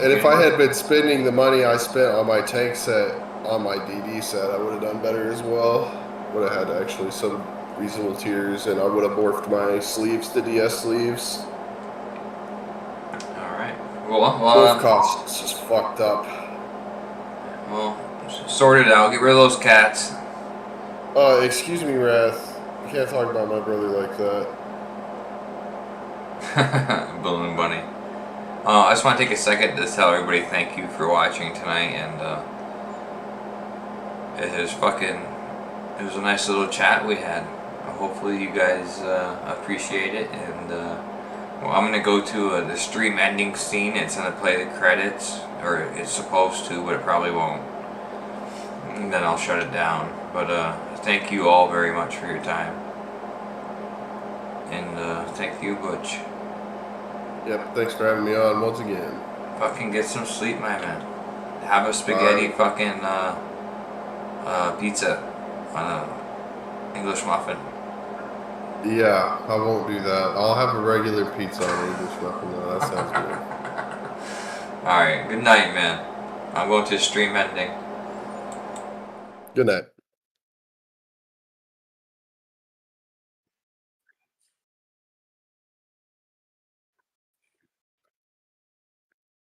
and if I had been spending the money I spent on my tank set, on my DD set, I would have done better as well. Would have had actually some reasonable tiers, and I would have morphed my sleeves to DS sleeves. Alright. Well, both costs just fucked up. Well, sort it out. Get rid of those cats. Excuse me, Wrath. You can't talk about my brother like that. Balloon Bunny. I just want to take a second to tell everybody thank you for watching tonight, and it was a nice little chat we had. Hopefully you guys appreciate it, and I'm gonna go to the stream ending scene. It's gonna play the credits, or it's supposed to, but it probably won't. And then I'll shut it down. But thank you all very much for your time, and thank you, Butch. Yep, thanks for having me on once again. Fucking get some sleep, my man. Have a spaghetti fucking pizza on a English muffin. Yeah, I won't do that. I'll have a regular pizza on English muffin though. That sounds good. Alright, good night, man. I'm going to stream ending. Good night.